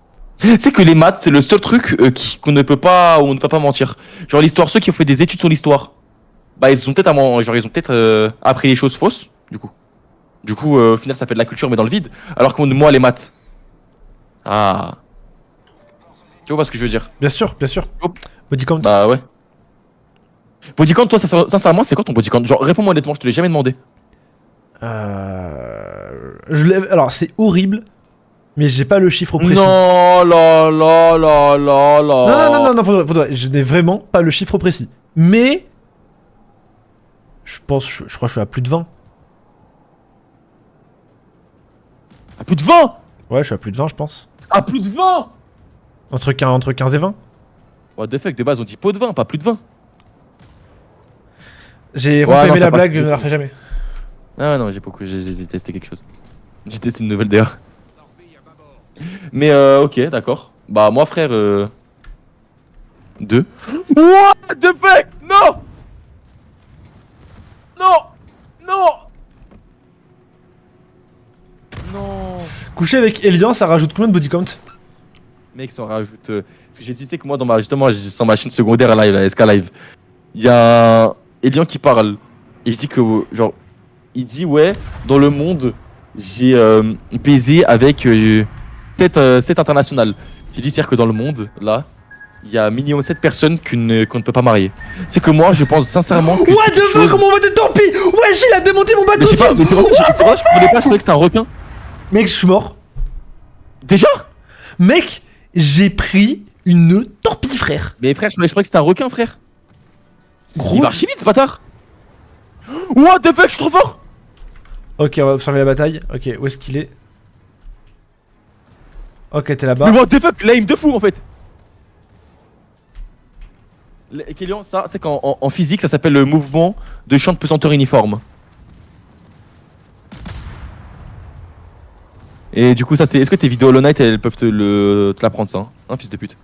C'est que les maths, c'est le seul truc qu'on ne peut pas, où on ne peut pas mentir. Genre l'histoire, ceux qui ont fait des études sur l'histoire, bah ils ont peut-être appris des choses fausses, du coup. Du coup, au final, ça fait de la culture, mais dans le vide. Alors que moi, les maths. Ah. Tu vois ce que je veux dire? Bien sûr, bien sûr. Hop. Body count. Bah ouais. Body count, toi, sincèrement, c'est quoi ton body count? Genre, réponds-moi honnêtement, je te l'ai jamais demandé. Alors c'est horrible, mais j'ai pas le chiffre précis. Non, là, là, là, là, là. Non, pour de vrai, je n'ai vraiment pas le chiffre précis. Mais je pense, je crois que je suis à plus de 20. À plus de 20. Ouais, je suis à plus de 20, je pense. À plus de 20. Entre 15 et 20. What the fuck, de base, on dit pot de 20, pas plus de 20. J'ai Ouais, aimé non, la ça blague, passe. mais je ne la refais jamais. Ah non, j'ai testé quelque chose. J'ai testé une nouvelle DA. Mais ok, d'accord. Bah moi frère, 2. What the fuck? Non. Non. Non. Non. Coucher avec Elian, ça rajoute combien de body count? Mec, ça en rajoute. Parce que j'ai dit, c'est que moi, justement, sur ma chaîne secondaire live, la SK Live, il y a un Elian qui parle. Et je dis que, genre, il dit, ouais, dans le monde, j'ai baisé avec 7 internationales. J'ai dit, c'est-à-dire que dans le monde, là, il y a minimum 7 personnes qu'on ne peut pas marier. C'est que moi, je pense sincèrement que. What c'est the quelque fuck, chose- comment on va être tant pis? Ouais, il a démonté mon Mais bateau je sais pas, de mais c'est pour ça que je comprenais pas, je croyais que c'était un requin. Mec, je suis mort. Déjà? Mec, j'ai pris une torpille, frère. Mais frère, je croyais que c'était un requin, frère. Gros. Il va archi vite, ce bâtard. What the fuck, je suis trop fort. Ok, on va observer la bataille. Ok, où est-ce qu'il est? Ok, t'es là-bas. Mais what the fuck, l'aim de fou en fait. Kélian, ça, c'est qu'en physique, ça s'appelle le mouvement de champ de pesanteur uniforme. Et du coup, ça c'est. Est-ce que tes vidéos Hollow Knight elles peuvent te l'apprendre ça, hein, fils de pute?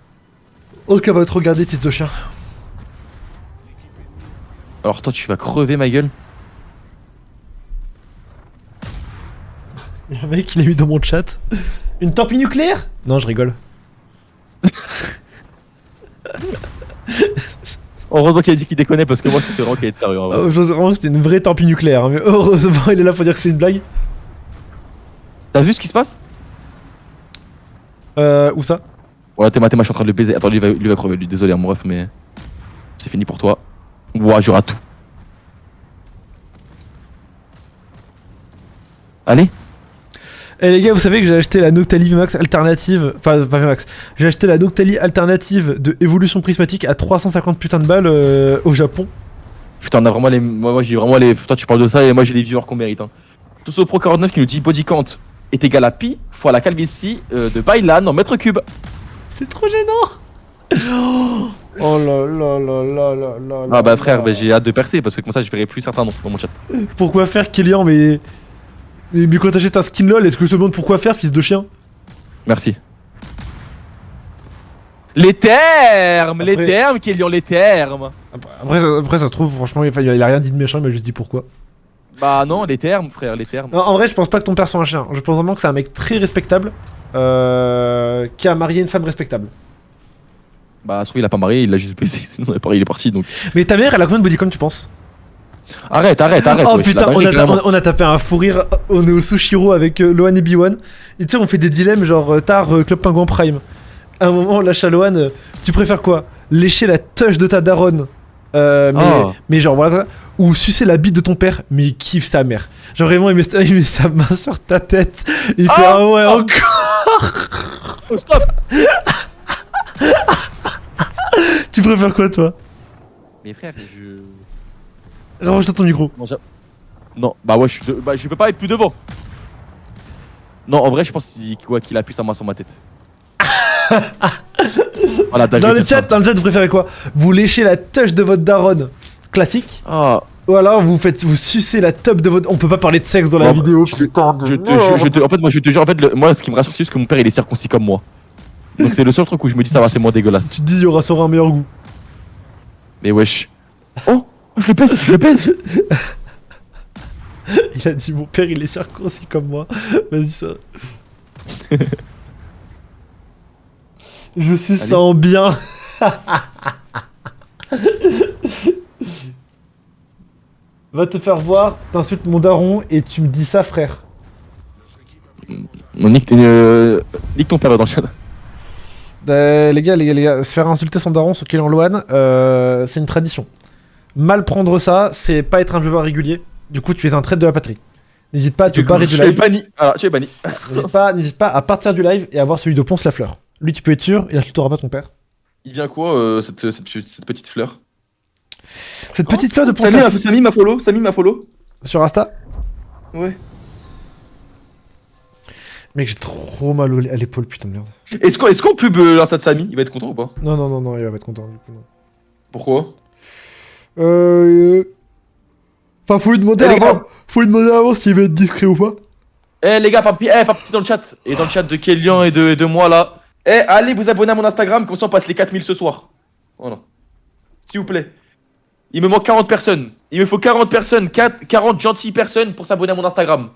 Ok, on va te regarder, fils de chien. Alors toi, tu vas crever ma gueule. Y'a un mec qui l'a mis dans mon chat. Une torpille nucléaire? Non, je rigole. Heureusement qu'il a dit qu'il déconnait parce que moi, c'est vraiment qu'il est sérieux. En vrai. Je pense vraiment que c'était une vraie torpille nucléaire, hein, mais heureusement, il est là pour dire que c'est une blague. T'as vu ce qui se passe? Où ça? Ouais, Théma, je suis en train de le baiser. Attends, lui va crever, lui. Désolé, hein, mon ref, mais. C'est fini pour toi. Ouah, je rate tout. Allez. Eh les gars, vous savez que j'ai acheté la Noctali VMAX alternative. Enfin, pas VMAX. J'ai acheté la Noctali alternative de évolution prismatique à 350 putains de balles au Japon. Putain, on a vraiment les. Moi, j'ai vraiment les. Toi, tu parles de ça et moi, j'ai les viewers qu'on mérite. Hein. Tout au Pro 49 qui nous dit body count est égal à pi fois la calvitie de Bailan en mètres cubes. C'est trop gênant. Oh là là là là là là. Ah bah là frère, là. bah, j'ai hâte de percer parce que comme ça je verrai plus certains noms dans mon chat. Pourquoi faire, Kylian? Mais quand t'achètes un skin LOL, est-ce que je te demande pourquoi faire, fils de chien? Merci. Les termes, Après- Kélian, les termes. Après, ça se trouve, franchement, il a rien dit de méchant, il m'a juste dit pourquoi. Bah non, les termes, frère, les termes. Non, en vrai, je pense pas que ton père soit un chien. Je pense vraiment que c'est un mec très respectable qui a marié une femme respectable. Bah, ça se trouve, il a pas marié, il l'a juste baisé, sinon il est parti donc. Mais ta mère, elle a combien de bodycom, tu penses? Arrête. Oh wesh, putain, la dinguerie, carrément. on a tapé un fou rire. On est au Sushiro avec Lohan et B1. Et tu sais, on fait des dilemmes genre Club Penguin Prime. À un moment, on lâche à Lohan, tu préfères quoi? Lécher la touche de ta daronne Oh. mais genre voilà, ou sucer la bite de ton père, mais il kiffe sa mère. Genre vraiment, il met sa main sur ta tête. Il fait ah ouais, encore. Oh, stop. Tu préfères quoi, toi? Mais frère, Range-toi ton micro. Non, bah ouais, je peux pas être plus devant. Non, en vrai, je pense qu'il appuie sa main sur ma tête. Voilà, Dans le chat, vous préférez quoi? Vous léchez la touche de votre daronne, classique. Ah, Ou alors vous sucez la top de votre. On peut pas parler de sexe dans la Bon, vidéo. en fait, moi, je te jure, en fait, moi, ce qui me rassure, c'est juste que mon père, il est circoncis comme moi. Donc, c'est le seul truc où je me dis, ça va, c'est moins dégueulasse. Tu te dis, il y aura un meilleur goût. Mais wesh. Oh, je le pèse. Il a dit, mon père, il est circoncis comme moi. Vas-y, ça. Je suis ça en bien. Va te faire voir, t'insultes mon daron et tu me dis ça, frère. Nique ton père dans le chat. Les gars, se faire insulter son daron sur Kylian Lohan, c'est une tradition. Mal prendre ça, c'est pas être un joueur régulier. Du coup, tu es un traître de la patrie. N'hésite pas à te barrer du live. Tu es banni. N'hésite pas à partir du live et à voir celui de Ponce Lafleur. Lui, tu peux être sûr, il insultera pas ton père. Il vient quoi, cette petite fleur? Cette petite fleur de Ponce Lafleur Samy m'a follow. sur Insta. Ouais. Mec, j'ai trop mal à l'épaule, putain de merde. Est-ce qu'on pub l'insta de Samy? Il va être content ou pas? Non, il va être content du coup. Non. Pourquoi? Enfin, faut lui demander avant s'il va être discret ou pas. Eh les gars, papy dans le chat. Et dans le chat de Kélian et de moi là. Eh, allez vous abonner à mon Instagram, comme ça on passe les 4000 ce soir. Voilà. S'il vous plaît. Il me manque 40 personnes. Il me faut 40 personnes, 40 gentilles personnes pour s'abonner à mon Instagram.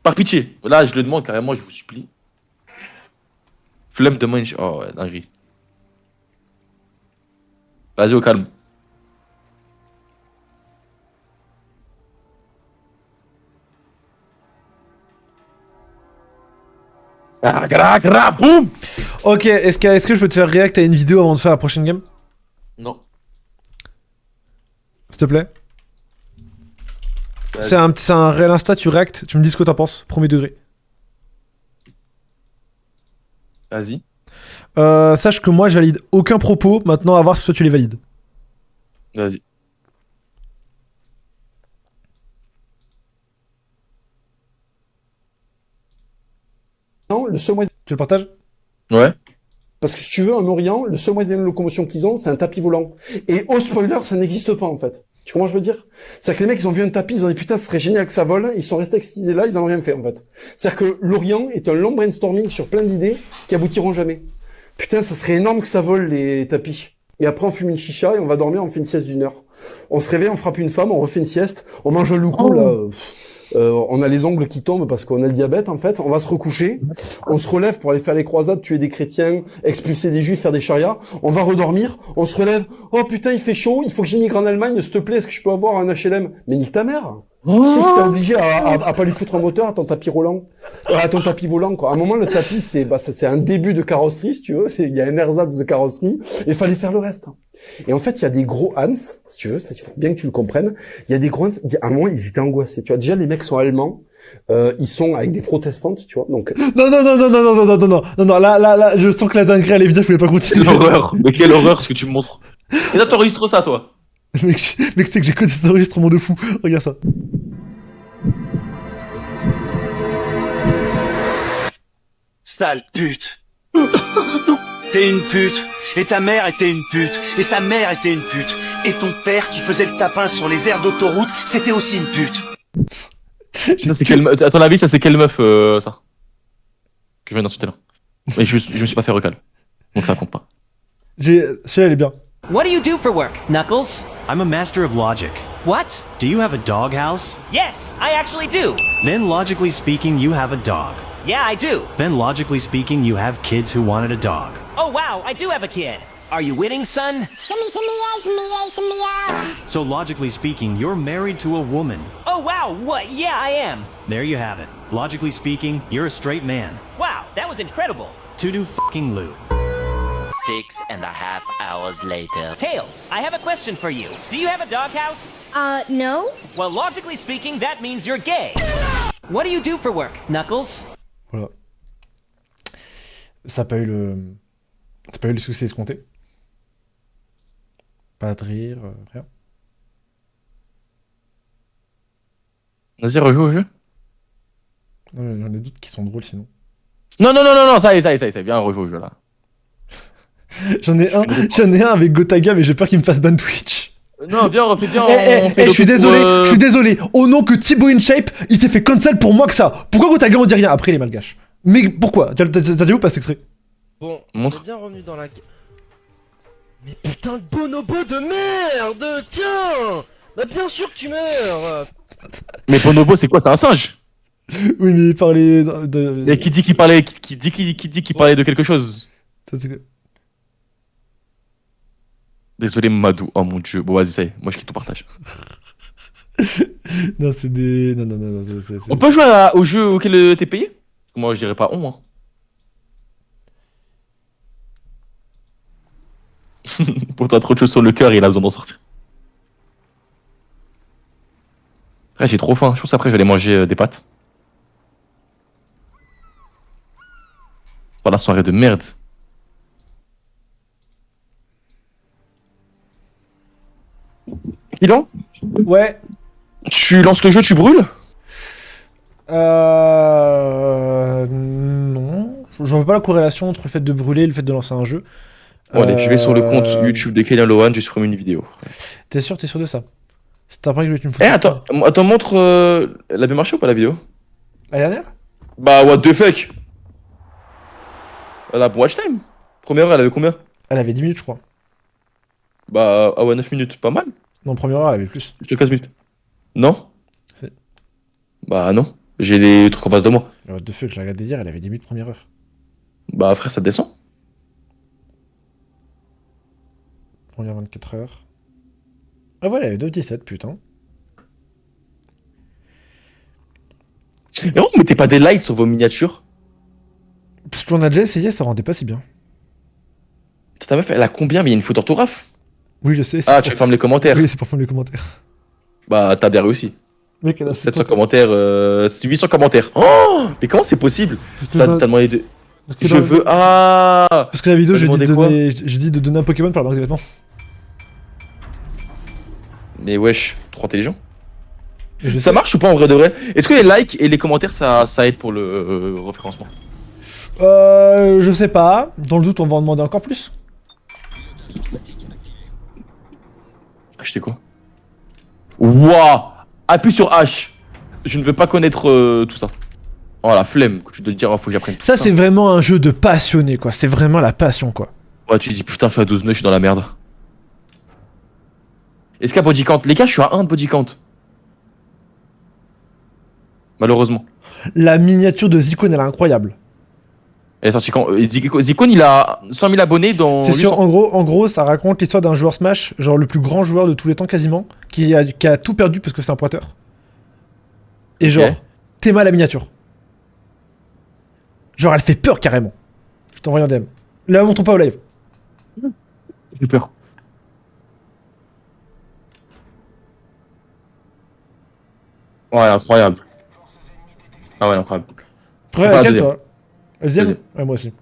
Par pitié. Là, je le demande carrément, je vous supplie. Flemme de mange. Oh ouais, dinguerie. Vas-y, au calme. Boum. Ok, est-ce que je peux te faire react à une vidéo avant de faire la prochaine game? Non. S'il te plaît. C'est un réel Insta, tu react, tu me dis ce que t'en penses, premier degré. Vas-y. Sache que moi je valide aucun propos, maintenant à voir si toi tu les valides. Vas-y. Non, le seul moyen... Tu le partages? Ouais. Parce que si tu veux, en Orient, le seul moyen de locomotion qu'ils ont, c'est un tapis volant. Et au spoiler, ça n'existe pas, en fait. Tu comprends ce que je veux dire? C'est-à-dire que les mecs, ils ont vu un tapis, ils ont dit putain, ce serait génial que ça vole, ils sont restés excisés là, ils en ont rien fait, en fait. C'est-à-dire que l'Orient est un long brainstorming sur plein d'idées qui aboutiront jamais. Putain, ça serait énorme que ça vole, les tapis. Et après, on fume une chicha et on va dormir, on fait une sieste d'1 heure. On se réveille, on frappe une femme, on refait une sieste, on mange un loukou, là... on a les ongles qui tombent parce qu'on a le diabète en fait. On va se recoucher, on se relève pour aller faire les croisades, tuer des chrétiens, expulser des juifs, faire des chariats. On va redormir, on se relève. Oh putain, il fait chaud, il faut que j'immigre en Allemagne, s'il te plaît, est-ce que je peux avoir un HLM? Mais nique ta mère. Qui c'est qui t'a obligé à pas lui foutre un moteur à ton tapis roulant, à ton tapis volant quoi. À un moment le tapis c'est un début de carrosserie si tu veux, il y a un ersatz de carrosserie et il fallait faire le reste. Et en fait il y a des gros Hans, si tu veux, ça il faut bien que tu le comprennes. Il y a des gros Hans, à un moment ils étaient angoissés. Tu vois déjà les mecs sont allemands, ils sont avec des protestantes, tu vois. Donc Non, là, je sens que la dinguerie elle est vide, je voulais pas continuer. Quelle horreur. Mais quelle horreur ce que tu me montres. Et là t'enregistres ça toi. Mec, c'est que j'ai que des enregistrements de fou. Regarde ça. Sale pute. t'es une pute. Et ta mère était une pute. Et sa mère était une pute. Et ton père qui faisait le tapin sur les aires d'autoroute, c'était aussi une pute. Ça, c'est quelle à ton avis, ça c'est quelle meuf ça que je viens d'insulter là? Mais je me suis pas fait recal. Donc ça compte pas. Celui-là, elle est bien. What do you do for work, Knuckles? I'm a master of logic. What? Do you have a doghouse? Yes, I actually do. Then logically speaking, you have a dog. Yeah, I do. Then logically speaking, you have kids who wanted a dog. Oh, wow, I do have a kid. Are you winning, son? So logically speaking, you're married to a woman. Oh, wow, what? Yeah, I am. There you have it. Logically speaking, you're a straight man. Wow, that was incredible. To do fucking loo. 6.5 hours later. Tails, I have a question for you. Do you have a doghouse? No. Well, logically speaking, that means you're gay. What do you do for work, Knuckles? Voilà. Ça n'a pas eu le... Ça n'a pas eu le succès escompté. Pas de rire, rien. Vas-y, rejoue au jeu. J'en ai d'autres qui sont drôles sinon. Non, non, non, non, non, ça y est, ça y est, ça y est, viens, rejoue au jeu là. J'en ai un avec Gotaga, mais j'ai peur qu'il me fasse ban Twitch. Non, viens, refais bien. Je suis désolé, je suis désolé. Au nom que Thibaut InShape, il s'est fait cancel pour moi que ça. Pourquoi Gotaga on dit rien? Après, il est malgache. Mais pourquoi? T'as dit où pas cet extrait? Bon, Montre. on est bien revenu dans la... Mais putain de bonobo de merde. Tiens. Bah bien sûr que tu meurs. Mais Bonobo, c'est quoi? C'est un singe? Oui, mais il parlait de... Et qui dit qu'il parlait, qui dit qu'il parlait de quelque chose? Ça, c'est quoi? Désolé, Madou. Oh mon dieu. Bon, vas-y, ça y est. Moi, je quitte ton partage. Non, c'est des... Non, c'est... On peut jouer au jeu auquel t'es payé? Moi, je dirais pas on, hein. Pour t'as trop de choses sur le cœur, il a besoin d'en sortir. Après, j'ai trop faim. Je pense après, je vais aller manger des pâtes. Pour la soirée de merde. Ilan, Ouais. tu lances le jeu, tu brûles? Non. Je vois pas la corrélation entre le fait de brûler et le fait de lancer un jeu. Bon, allez, je vais sur le compte YouTube de Kylian Lohan, j'ai supprimé une vidéo. T'es sûr de ça? C'est après que tu me fous. Eh, attends, montre. Elle a bien marché ou pas la vidéo? La dernière? Bah, what the fuck? Elle a bon watch time. Première heure, elle avait combien? Elle avait 10 minutes, je crois. Bah, ah ouais, 9 minutes, pas mal. Non, première heure, elle avait plus. Je te 15 minutes. Non? Si. Bah, non. J'ai les trucs en face de moi. What the fuck, je la regardais dire, elle avait 10 minutes première heure. Bah, frère, ça descend. Première 24 heures. Ah voilà, elle avait 9-17, putain. Et pourquoi vous mettez pas des lights sur vos miniatures? Parce qu'on a déjà essayé, ça rendait pas si bien. Ta meuf, elle a combien? Mais il y a une faute d'orthographe. Oui, je sais. Ah, tu fermes les commentaires. Oui, c'est pour fermer les commentaires. Bah, t'as bien réussi. Mec, elle a 700 commentaires, 800 commentaires. Oh! Mais comment c'est possible? T'as demandé de... Je veux... Ah! Parce que la vidéo, T'as je demandé dis de donner un Pokémon par la marque de vêtements. Mais wesh, trop intelligent. Et je Ça sais. marche ou pas en vrai de vrai? Est-ce que les likes et les commentaires, ça aide pour le référencement? Je sais pas. Dans le doute, on va en demander encore plus. Acheter quoi? Wouah! Appuie sur H. Je ne veux pas connaître tout ça. Oh la flemme, que tu dois te dire, faut que j'apprenne tout ça. Ça, c'est vraiment un jeu de passionné, quoi. C'est vraiment la passion, quoi. Ouais, tu dis putain, je suis à 12 nœuds, je suis dans la merde. Est-ce qu'il y a body count? Les gars, je suis à 1 de body count. Malheureusement. La miniature de Zikon, elle est incroyable. Elle est sortie quand? Zikon, il a 100 000 abonnés dans. C'est sûr, 800. en gros, ça raconte l'histoire d'un joueur Smash, genre le plus grand joueur de tous les temps quasiment, qui a tout perdu parce que c'est un pointeur. Et genre, Ok. Théma la miniature. Genre, elle fait peur carrément. Je t'envoie un DM. Là, montre pas au live. J'ai peur. Ouais, incroyable. Ah ouais, incroyable. Après, Pas la laquelle, deuxième. toi? La deuxième? Deuxième. Ouais, moi aussi.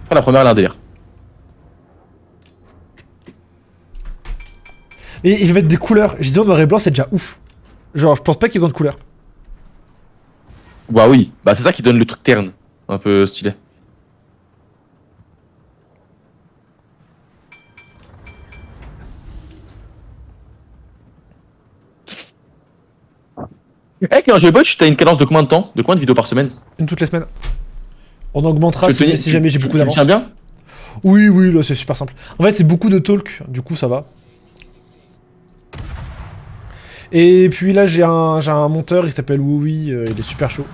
Après, la première, elle a un délire. Et ils mettent des couleurs. J'ai dit en noir et blanc, c'est déjà ouf. Genre, je pense pas qu'il y ait besoin de couleurs. Bah oui, bah c'est ça qui donne le truc terne. Un peu stylé. Eh, quand je botch, t'as une cadence de combien de temps? De combien de vidéos par semaine? Une toutes les semaines. On augmentera Tu si, tenais- si jamais j'ai beaucoup Tu d'avance. tiens bien? Oui, oui, là c'est super simple. En fait, c'est beaucoup de talk, du coup ça va. Et puis là, j'ai un monteur, il s'appelle Woui, il est super chaud.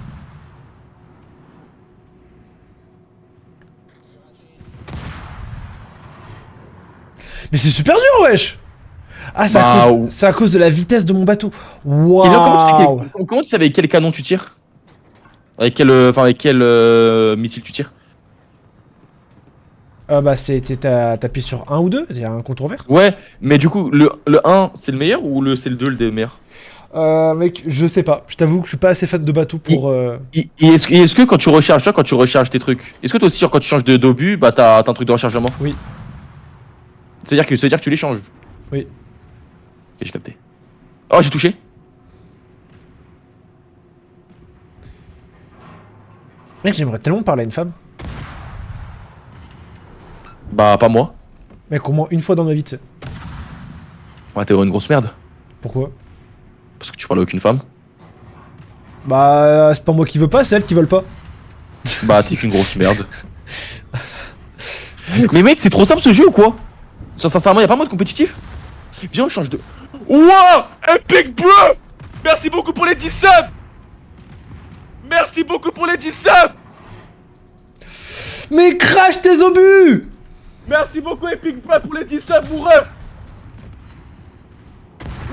Mais c'est super dur, wesh! Ah, c'est à cause de la vitesse de mon bateau. Waouh! Comment tu sais avec quel canon tu tires? Avec quel, missile tu tires? Bah, t'appuies sur 1 ou 2, il y a un contour vert. Ouais, mais du coup, le 1, c'est le meilleur ou c'est le 2 le meilleur? Mec, je sais pas. Je t'avoue que je suis pas assez fan de bateau pour. Et est-ce que quand tu recharges, toi, quand tu recharges tes trucs, est-ce que toi aussi, genre, quand tu changes d'obus, bah t'as un truc de rechargement? Oui. C'est-à-dire que tu les changes? Oui. Ok, j'ai capté. Oh, j'ai touché. Mec, j'aimerais tellement parler à une femme. Bah, pas moi. Mec, au moins une fois dans ma vie, tu sais. Ouais, t'es une grosse merde. Pourquoi? Parce que tu parles à aucune femme. Bah, c'est pas moi qui veux pas, c'est elle qui veulent pas. Bah, t'es qu'une grosse merde. Mais mec, c'est trop simple ce jeu ou quoi? Sincèrement, y'a pas mode compétitif? Viens, on change de. Wouah! Epic bro! Merci beaucoup pour les 10 subs! Merci beaucoup pour les 10 subs! Mais crache tes obus! Merci beaucoup Epic bro pour les 10 subs, mon ref!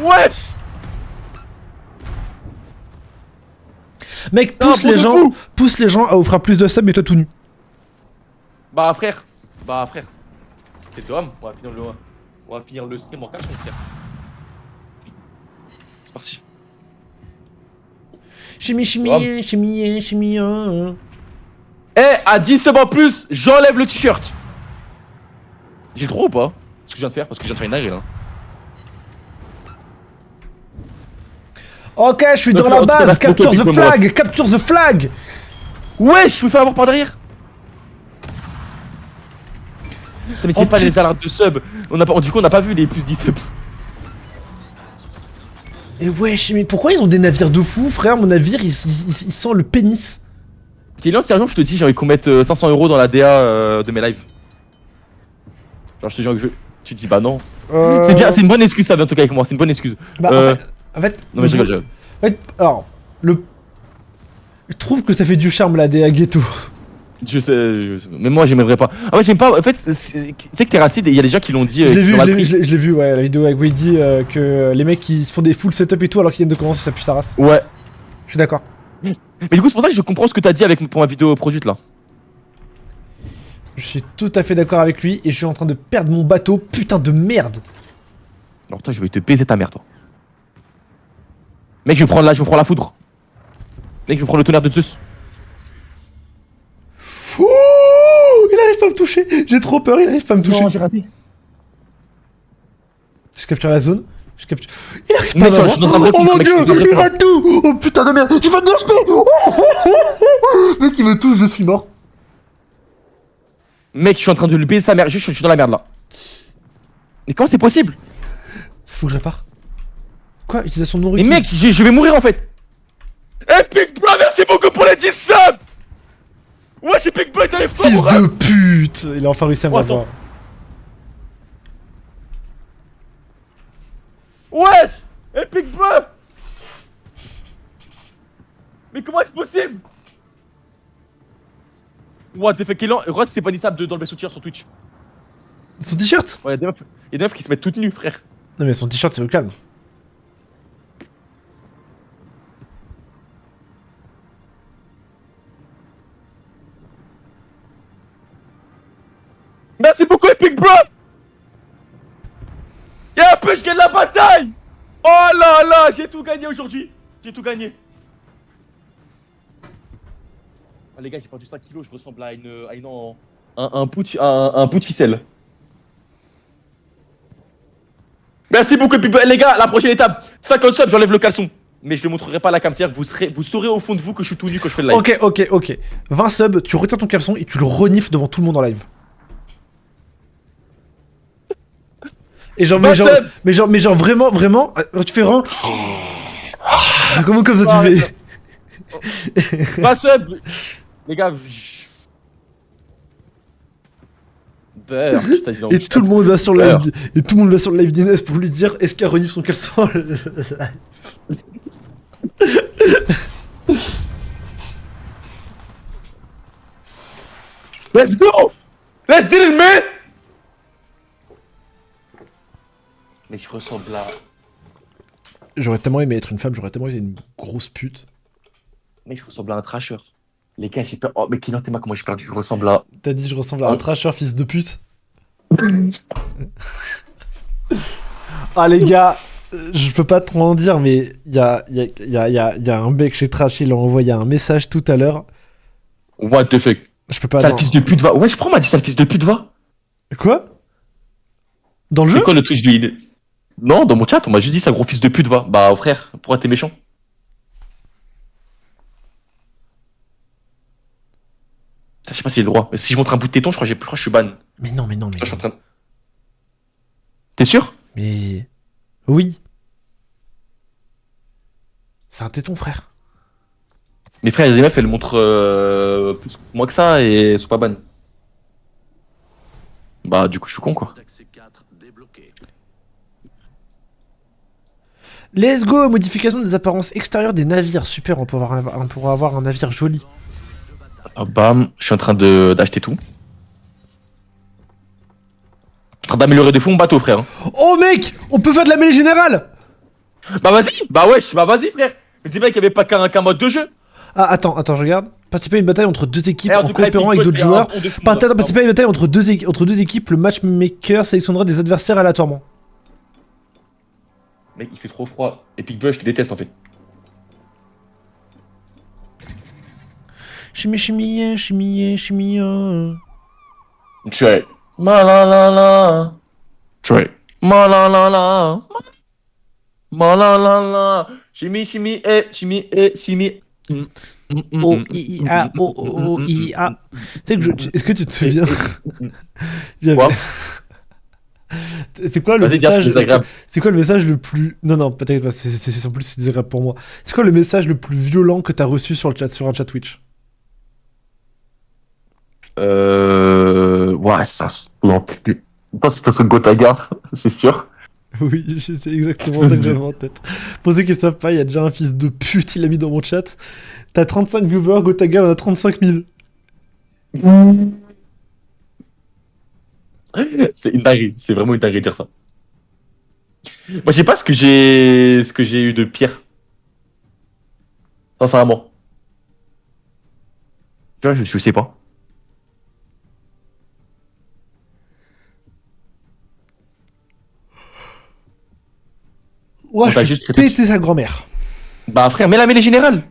Wesh! Mec, Non, pousse les gens à offrir plus de subs, mais toi tout nu. Bah frère, t'es d'homme, on va finir le stream en caleçon, frère. C'est parti. Chimie. Eh, à 10 subs en plus, j'enlève le t-shirt. J'ai le droit ou pas? Ce que je viens de faire, parce que je viens de faire une dinguerie là. Ok, je suis dans la base, capture the flag! Ouais, je me fais avoir par derrière. Putain, mais tire pas les alertes de sub. Du coup, on n'a pas vu les plus 10 subs. Et wesh, mais pourquoi ils ont des navires de fou, frère? Mon navire, il sent le pénis. Kélian, si un jour je te dis, j'ai envie qu'on mette 500 € dans la DA de mes lives. Genre, je te dis que tu te dis, bah non. C'est bien, c'est une bonne excuse ça, viens en tout cas avec moi, c'est une bonne excuse. Bah, en fait. Non, mais je rigole. En fait, alors, je trouve que ça fait du charme la DA ghetto. Je sais, mais moi j'aimerais pas. Ah ouais, j'aime pas. En fait, tu sais que Terracid, il y a des gens qui l'ont dit. Je l'ai vu, ouais, la vidéo avec Weedy, que les mecs qui se font des full setup et tout alors qu'ils viennent de commencer, ça pue sa race. Ouais. Je suis d'accord. Mais du coup, c'est pour ça que je comprends ce que t'as dit pour ma vidéo produite là. Je suis tout à fait d'accord avec lui et je suis en train de perdre mon bateau, putain de merde. Alors toi, je vais te baiser ta mère, toi. Mec, je vais prendre la foudre. Mec, je vais prendre le tonnerre de Zeus. Ouh, il arrive pas à me toucher. J'ai trop peur, il arrive pas à me toucher. Non, j'ai raté. Je capture la zone. Il arrive Mec, pas à je suis dans un vrai Oh mon mec, dieu, je suis dans un vrai il rate tout. Oh putain de merde, j'ai 22 HP. Mec, il me touche, je suis mort. Mec, je suis en train de lui baiser sa mère. Je suis dans la merde là. Mais comment c'est possible? Faut que je répare. Quoi? Utilisation non Mais requise. mec, je vais mourir en fait. Epic Bro, merci beaucoup pour les 10 subs. Ouais, j'ai Epic Bro, t'as les fous. Fils de pute. Il a enfin réussi à me Attends. l'avoir. Wesh, Epic Bro. Mais comment est-ce possible? What the fuck, Kélian, Rod, c'est bannissable d'enlever son tir sur Twitch. Son t-shirt? Ouais, y'a des meufs qui se mettent toutes nues, frère. Non mais son t-shirt c'est au calme. Merci beaucoup, Epic Bro. Y'a un peu, je gagne la bataille. Oh là là, j'ai tout gagné aujourd'hui. J'ai tout gagné. Ah, les gars, j'ai perdu 5 kilos, je ressemble à un bout de ficelle. Merci beaucoup, Epic Bro. Les gars, la prochaine étape, 50 subs, j'enlève le caleçon. Mais je le montrerai pas à la cam, c'est-à-dire que vous saurez au fond de vous que je suis tout nu quand je fais le live. Ok. 20 subs, tu retires ton caleçon et tu le renifles devant tout le monde en live. Et genre, mais genre vraiment, tu fais vraiment. Comment comme ça Non, tu fais? Pass up. Les gars. Beurre, je t'ai dit dans Et le tout le chat. monde va sur le Beurre. live, et tout le monde va sur le live d'Inès pour lui dire est-ce qu'elle renifle son caleçon. Let's go. Let's do it, man. Mec, je ressemble à... J'aurais tellement aimé être une femme, j'aurais tellement été une grosse pute. Mec, je ressemble à un trasher. Les gars, j'ai peur. Oh, mais Kylian Théma, comment j'ai perdu? Je ressemble à... T'as dit je ressemble à un trasher, fils de pute. Ah les gars, je peux pas trop en dire, mais y a un mec chez Trash, il a envoyé un message tout à l'heure. What the fuck? Je peux pas... Sale non. fils de pute va. Ouais, je prends, m'a dit sale fils de pute va. Quoi? Dans le C'est jeu? quoi le Twitch de... Non, dans mon chat, on m'a juste dit ça, gros fils de pute va. Bah, frère, pourquoi t'es méchant? Je sais pas s'il est le droit. Si je montre un bout de téton, je crois que je suis ban. Mais non, mais non, mais... Je suis en train de... T'es sûr? Mais... Oui. C'est un téton, frère. Mes frères, il y a des meufs, elles montrent plus moins que ça et elles sont pas ban. Bah, du coup, je suis con, quoi. D'accès 4 débloqué. Let's go, modification des apparences extérieures des navires. Super, on pourra avoir un navire joli. Ah, bam, je suis en train d'acheter tout. Je suis en train d'améliorer de fou mon bateau, frère. Oh mec, on peut faire de la mêlée générale. Bah vas-y, bah wesh, bah vas-y, frère. Mais c'est vrai qu'il y avait pas qu'un mode de jeu. Ah attends, je regarde. Participer à une bataille entre deux équipes Eh, en tout cas, coopérant avec Epic d'autres Boy, joueurs. un pont de fou, Participer à une bataille entre deux équipes, le matchmaker sélectionnera des adversaires aléatoirement. Mec, il fait trop froid. Epic Boy, je te déteste en fait. Chimie. Tchè. Ma la la la. Tchè. Ma la la la. Ma la la la. Chimie. O I A O I A. Tu sais que est-ce que tu te souviens? Il y avait- Quoi? C'est quoi le Vas-y, garde, message? désagréable. C'est quoi le message le plus... Non, peut-être pas, c'est en plus c'est désagréable pour moi. C'est quoi le message le plus violent que t'as reçu sur le chat, sur un chat Twitch? Ouais, ça. Non, je pense que c'était sur Gotaga, c'est sûr. Oui, c'est exactement ça que j'avais en tête. Pour ceux qui savent pas, il y a déjà un fils de pute, il l'a mis dans mon chat. T'as 35 viewers, Gotaga en a 35 000. C'est une dinguerie, c'est vraiment une dinguerie de dire ça. Moi, je sais pas ce que j'ai eu de pire. Sincèrement. Tu vois, je sais pas. Ouais, On t'a je juste vais répété. péter sa grand-mère. Bah frère, mets la mêlée générale.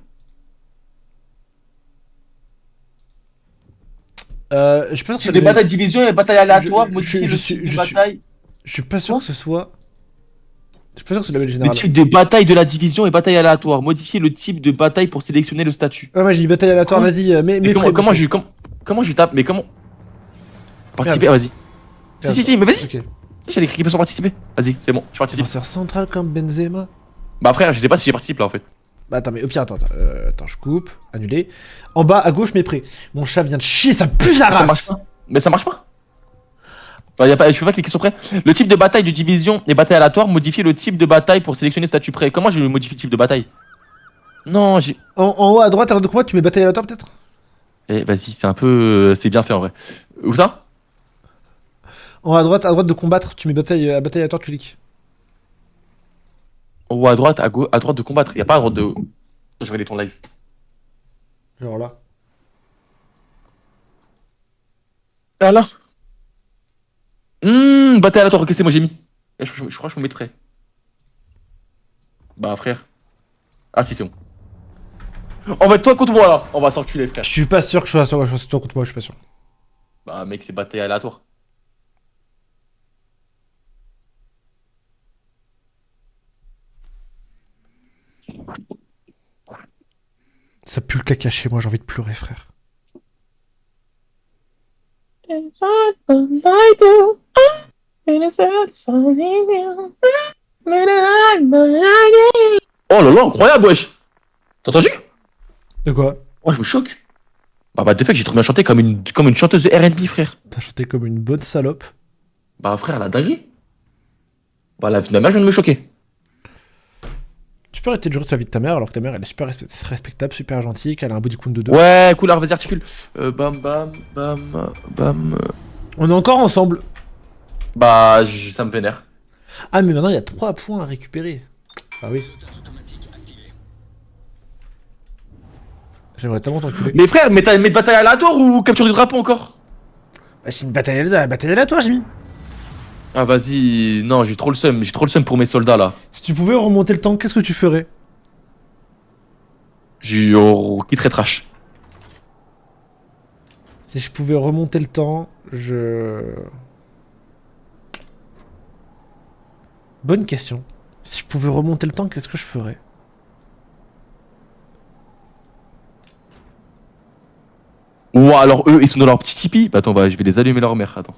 Je suis pas sûr que C'est ça des devait- batailles de division et batailles aléatoires, je modifier le suis- type de je suis- bataille. Je suis pas sûr que ce soit... Je suis pas sûr que c'est la belle Le générale. type de bataille de la division et bataille aléatoire. Modifier le type de bataille pour sélectionner le statut. Ouais, j'ai dit bataille aléatoire, Quoi vas-y, mais Mais comment je tape? Mais comment? Participer, ah, vas-y. Si, mais vas-y. Ok. J'allais cliquer sur participer. Vas-y, c'est bon, je participe. Défenseur central comme Benzema. Bah frère, je sais pas si j'y participe là en fait. Bah attends, mais au pire, attends, je coupe, annuler. En bas, à gauche, mais prêt. Mon chat vient de chier, ça pue sa Ça race. marche pas. Mais ça marche pas. Bah, je peux pas cliquer sur prêt. Le type de bataille de division et bataille aléatoire, modifier le type de bataille pour sélectionner statut prêt. Comment je modifie le type de bataille? Non, j'ai... En haut à droite, à l'heure de combat, tu mets bataille aléatoire peut-être? Eh, vas-y, c'est un peu... c'est bien fait en vrai. Où ça? En haut à droite de combattre, tu mets bataille aléatoire, tu cliques. En haut à droite, à droite de combattre. Y a pas à droite de... Je vais aller ton live. Genre là. Ah là. Bataille aléatoire, ok, c'est moi j'ai mis. Je crois que je me mets de près. Bah frère. Ah si, c'est bon. En fait, toi contre moi là. On va s'enculer, frère. Je suis pas sûr que je sois toi contre moi, je suis pas sûr. Bah mec, c'est bataille aléatoire. Ça pue le caca chez moi, j'ai envie de pleurer, frère. Oh là là, incroyable, wesh. T'as entendu? De quoi? Oh, je me choque. Bah, de fait, j'ai trop bien chanté comme une chanteuse de R&B, frère. T'as chanté comme une bonne salope. Bah, frère, la dinguerie. Bah, la vie de ma mère vient de me choquer. Tu peux arrêter de jouer sur la vie de ta mère alors que ta mère elle est super respectable, super gentille, qu'elle a un body count de 2. Ouais, cool, alors vas-y, articule. Bam, bam, bam, bam. On est encore ensemble. Bah, ça me vénère. Ah, mais maintenant il y a 3 points à récupérer. Ah oui. J'aimerais tellement t'enculer. Mais frère, mais t'as une bataille aléatoire ou capture du drapeau encore? Bah, c'est une bataille aléatoire, j'ai mis. Ah, vas-y, non, j'ai trop le seum pour mes soldats là. Si tu pouvais remonter le temps, qu'est-ce que tu ferais? Je quitterai Trash. Si je pouvais remonter le temps, Bonne question. Si je pouvais remonter le temps, qu'est-ce que je ferais? Ou alors eux, ils sont dans leur petit tipi. Bah attends, je vais les allumer leur mère, attends.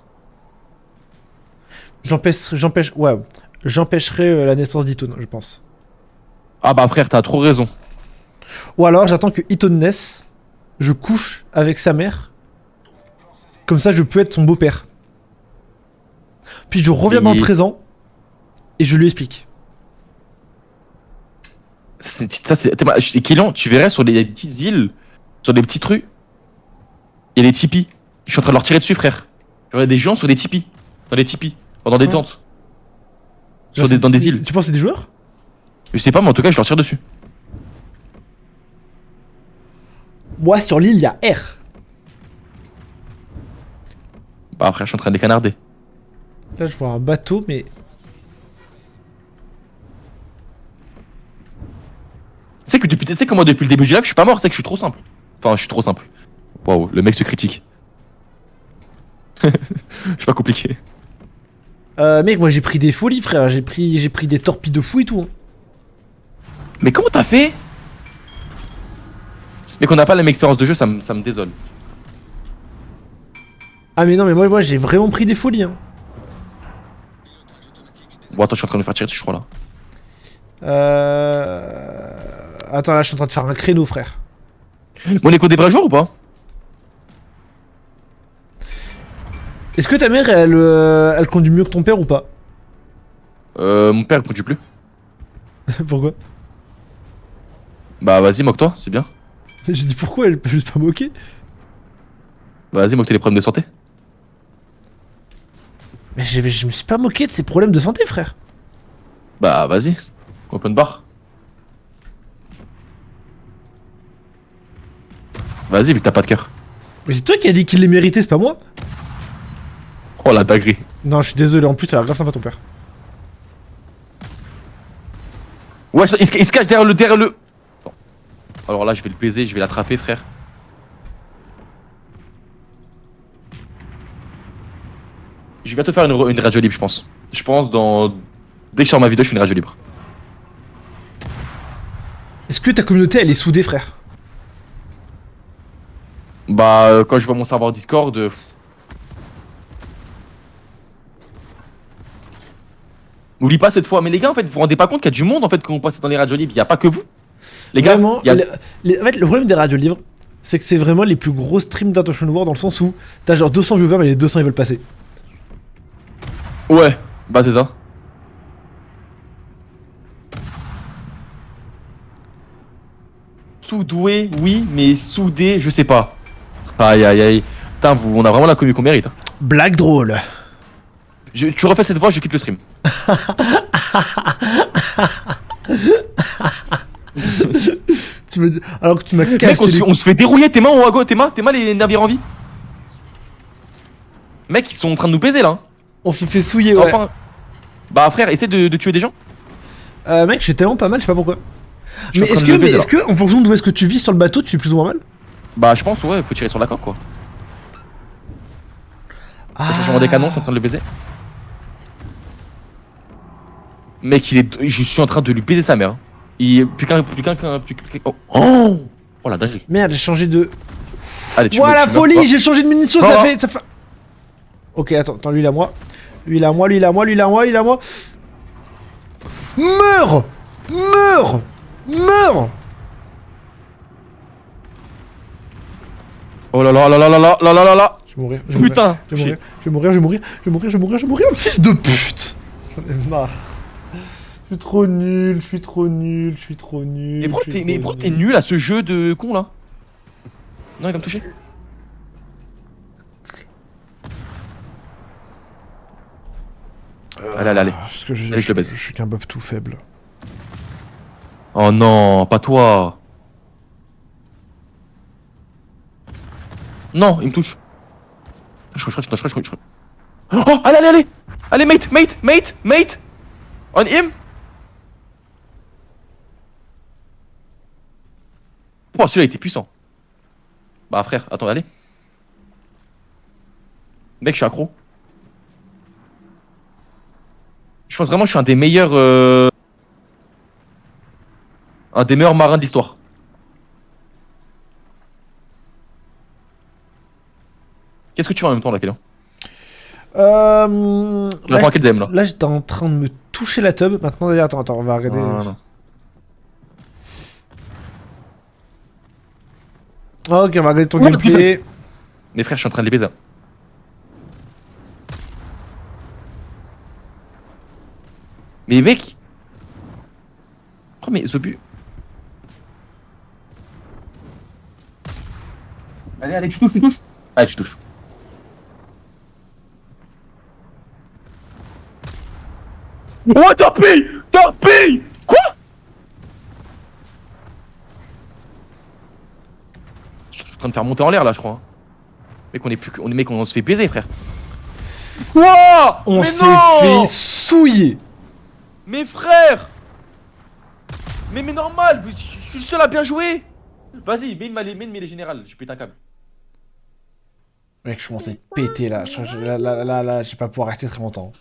J'empêcherais la naissance d'Itone, je pense. Ah bah frère, t'as trop raison. Ou alors j'attends que Itone naisse, je couche avec sa mère, comme ça je peux être son beau-père. Puis je reviens dans le présent et je lui explique. Kélian, tu verrais sur les petites îles, sur des petites rues, il y a des tipis. Je suis en train de leur tirer dessus, frère. J'aurais des gens sur des tipis. Dans les tipis. Dans des tentes. Dans des îles. Tu penses que c'est des joueurs? Je sais pas, mais en tout cas, je leur tire dessus. Moi, sur l'île, il y a R. Bah, après, je suis en train de les canarder. Là, je vois un bateau, mais... Tu sais que moi, depuis le début du live, je suis pas mort, c'est que je suis trop simple. Enfin, je suis trop simple. Waouh, le mec se critique. Je suis pas compliqué. Mec, moi j'ai pris des folies, frère. J'ai pris des torpilles de fou et tout. Hein. Mais comment t'as fait? Mais qu'on n'a pas la même expérience de jeu, ça me désole. Ah mais non, mais moi j'ai vraiment pris des folies. Hein. Bon, attends, je suis en train de me faire tirer dessus, je crois là. Attends, là je suis en train de faire un créneau, frère. Mon écho des vrais joueurs ou pas? Est-ce que ta mère, elle conduit mieux que ton père ou pas? Mon père il conduit plus. Pourquoi? Bah vas-y, moque-toi, c'est bien. J'ai dit pourquoi, elle peut juste pas moquer. Bah vas-y, moque-toi des problèmes de santé. Mais je me suis pas moqué de ses problèmes de santé, frère. Bah vas-y, open bar. Vas-y, vu que t'as pas de cœur. Mais c'est toi qui as dit qu'il les méritait, c'est pas moi. Oh la dinguerie. Non, je suis désolé, en plus ça a l'air grave sympa ton père. Ouais, il se cache derrière le... Bon. Alors là, je vais le baiser, je vais l'attraper, frère. Je vais bientôt faire une radio libre, je pense. Je pense dans... Dès que je sors ma vidéo, je fais une radio libre. Est-ce que ta communauté, elle est soudée, frère? Bah, quand je vois mon serveur Discord... N'oublie pas cette fois, mais les gars, en fait, vous vous rendez pas compte qu'il y a du monde en fait quand vous passez dans les radios libres, il y a pas que vous. Les gars, vraiment, y a... en fait, le problème des radios libres, c'est que c'est vraiment les plus gros streams d'Attention War dans le sens où t'as genre 200 viewers, mais les 200 ils veulent passer. Ouais, bah c'est ça. Soudoué, oui, mais soudé, je sais pas. Aïe aïe aïe. Putain, on a vraiment la commu qu'on mérite. Hein. Blague drôle. Tu refais cette voix, je quitte le stream. Alors que tu m'as cassé. Mec, on se fait dérouiller, tes mains Wago, tes mains les navires en vie. Mec, ils sont en train de nous baiser là. Hein. On se fait souiller, ouais. Enfin, bah frère, essaie de tuer des gens. Mec, je suis tellement pas mal, je sais pas pourquoi. Mais est-ce que, en fonction d'où est-ce que tu vis sur le bateau, tu fais plus ou moins mal? Bah je pense, ouais, faut tirer sur la coque quoi. Changement des canons, t'es en train de le baiser. Mec, je suis en train de lui baiser sa mère. Il plus qu'un. Oh la dinguerie. Merde, j'ai changé de. Allez, tu Voilà, meurs, folie, j'ai changé de munition, oh. ça fait. Ok, attends, lui il a moi. Lui il a moi, lui il a moi, lui il a moi, lui il a moi. Meurs! Meurs! Meurs! Oh là là là là là là là là là là. Je vais mourir. Putain. Je vais mourir. Fils de pute. J'en ai marre. Je suis trop nul. Mais pourquoi t'es nul à ce jeu de con là? Non, il va me toucher. Allez. Parce que Allez, je le baise. je suis qu'un bob tout faible. Oh non, pas toi. Non, il me touche. Je crois. Oh, allez. Allez, mate. On him. Oh, celui-là était puissant. Bah frère, attends, allez. Mec, je suis accro. Je pense vraiment que je suis un des meilleurs marins de l'histoire. Qu'est-ce que tu fais en même temps là, Kélian? Tu prends quel DM là? Là, j'étais en train de me toucher la tub. Maintenant, d'ailleurs, attends, on va regarder. Non. Ok, on va regarder ton gameplay. Les frères, je suis en train de les baiser. Mais mec. Oh mais Zobu. Allez, tu touches. Allez, tu touches. Oh, torpille. Quoi? Je suis en train de faire monter en l'air là, je crois. Mec, on se fait baiser, frère. Wouah! On Mais s'est non! fait souiller. Mais frère! Mais normal, je suis le seul à bien jouer! Vas-y, mets une mêlée générale, je pète un câble. Mec, je commence à péter là. Là, je vais pas pouvoir rester très longtemps.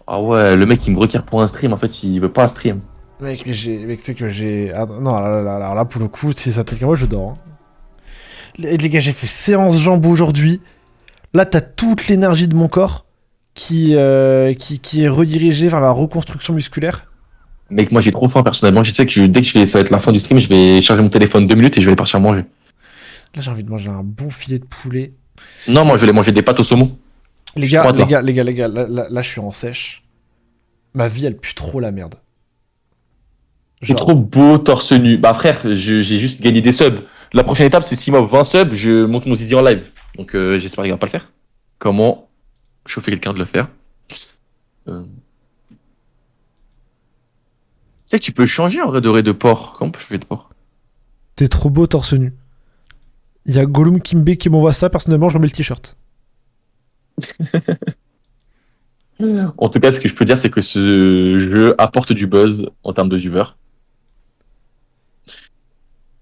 Ah ouais, le mec il me requiert pour un stream, en fait il veut pas un stream. Mec, tu sais que j'ai. Ah, non, là, pour le coup, si ça t'inquiète, moi je dors. Hein. Les gars, j'ai fait séance jambes aujourd'hui. Là, t'as toute l'énergie de mon corps qui est redirigée vers la reconstruction musculaire. Mec, moi j'ai trop faim personnellement, je sais que ça va être la fin du stream, je vais charger mon téléphone 2 minutes et je vais aller partir manger. Là, j'ai envie de manger un bon filet de poulet. Non, moi je vais aller manger des pâtes au saumon. Les gars, là, je suis en sèche. Ma vie, elle pue trop la merde. C'est trop beau torse nu. Bah frère, j'ai juste gagné des subs. La prochaine étape c'est 6 mois, 20 subs, je monte mon zizi en live. Donc j'espère qu'il va pas le faire. Comment chauffer quelqu'un de le faire? Tu sais que tu peux changer en vrai de port. Comment on peut changer de port? T'es trop beau torse nu. Il y a Gollum Kimbe qui m'envoie ça, personnellement, je remets le t-shirt. En tout cas, ce que je peux dire, c'est que ce jeu apporte du buzz en termes de viewers.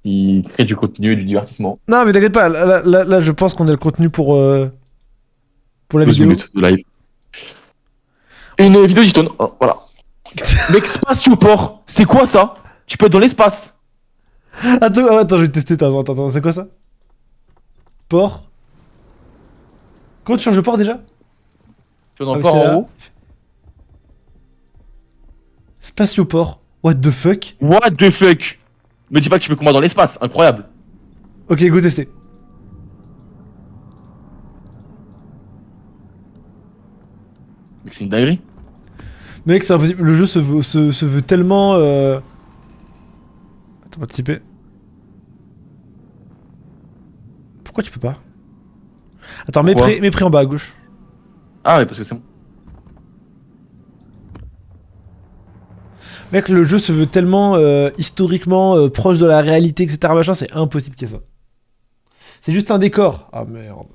Il crée du contenu et du divertissement. Non, mais t'inquiète pas, là, je pense qu'on a le contenu pour la 12 vidéo. minutes de live. Et une vidéo d'Histon. Oh, voilà. Mec, spatioport, c'est quoi ça? Tu peux être dans l'espace. Attends, je vais tester. Attends, c'est quoi ça? Port. Comment tu changes le port déjà? Tu vas dans le port en haut. Spatioport. What the fuck? What the fuck? Me dis pas que tu peux combattre dans l'espace, incroyable. Ok, go tester. Mec, c'est une dinguerie. Mec, c'est impossible. Le jeu se veut tellement. Attends, participer. Pourquoi tu peux pas? Attends, mets prix en bas à gauche. Ah ouais, parce que c'est bon. Mec, le jeu se veut tellement historiquement proche de la réalité, etc. Machin, c'est impossible qu'il y ait ça. C'est juste un décor. Ah merde.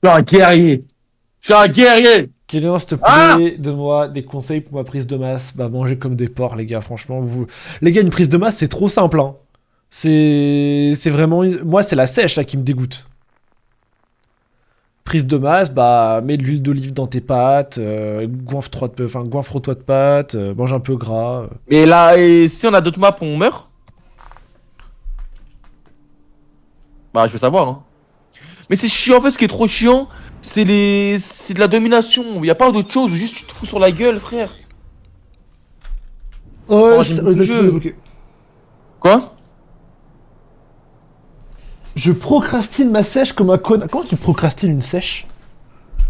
Je suis un guerrier. Je suis un guerrier. Kélian, s'il te plaît, donne-moi des conseils pour ma prise de masse. Bah, manger comme des porcs, les gars, franchement. Les gars, une prise de masse, c'est trop simple, hein. C'est vraiment... Moi, c'est la sèche, là, qui me dégoûte. Prise de masse, bah, mets de l'huile d'olive dans tes pâtes, goinfre-toi de pâtes, mange un peu gras. Mais là, et si on a d'autres maps, on meurt? Bah, je veux savoir, hein. Mais c'est chiant, en fait, ce qui est trop chiant, c'est de la domination. Il y a pas d'autre chose, juste tu te fous sur la gueule, frère. Oh, Oh, j'aime beaucoup le jeu. Quoi? Je procrastine ma sèche comme un connard. Comment tu procrastines une sèche?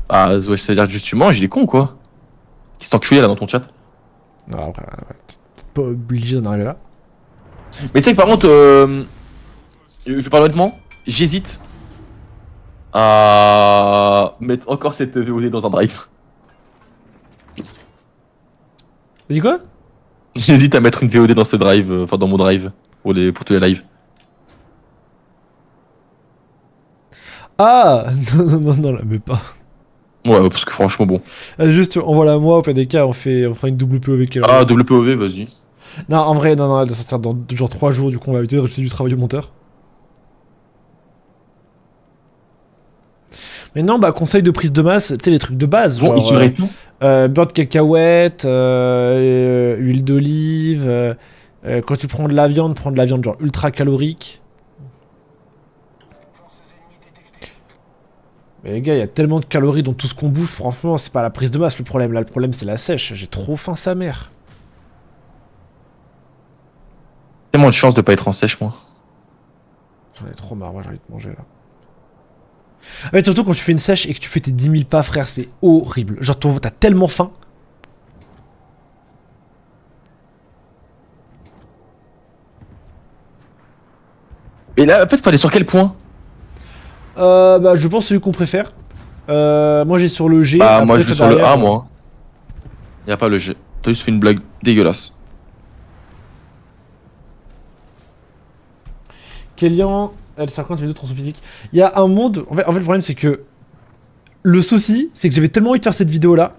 Ah, ouais, ça veut dire que juste tu manges, il est con, quoi. Qui s'est enculé là dans ton chat? Non, après, ouais, t'es pas obligé d'en arriver là. Mais tu sais que par contre, je parle honnêtement, j'hésite à mettre encore cette VOD dans un drive. T'as dit quoi? J'hésite à mettre une VOD dans ce drive, enfin dans mon drive, pour tous les lives. Ah non, là, mais pas. Ouais, parce que franchement, bon. Juste, envoie-la moi, au PDK, on fera une double POV. Ah, double POV, vas-y. Non, en vrai, non, elle doit sortir dans genre 3 jours, du coup, on va éviter de rajouter du travail au monteur. Mais non, bah, conseil de prise de masse, tu sais, les trucs de base. Bon, genre, il serait tout. beurre de cacahuète, huile d'olive. Quand tu prends de la viande, prends de la viande genre ultra calorique. Mais les gars, il y a tellement de calories dans tout ce qu'on bouffe, franchement, c'est pas la prise de masse le problème. Là, le problème, c'est la sèche. J'ai trop faim, sa mère. Tellement de chance de pas être en sèche, moi. J'en ai trop marre, moi, j'ai envie de manger là. Ouais, surtout quand tu fais une sèche et que tu fais tes 10 000 pas, frère, c'est horrible. Genre, t'as tellement faim. Et là, en fait, fallait sur quel point? Bah, je pense celui qu'on préfère. Moi, j'ai sur le G. Bah, après, moi, je toi, vais sur le derrière, A, moi. Y'a pas le G. T'as juste fait une blague dégueulasse. Kélian, L50 vidéo de transformation physique. Il y a un monde. En fait, le problème, c'est que. Le souci, c'est que j'avais tellement envie de faire cette vidéo là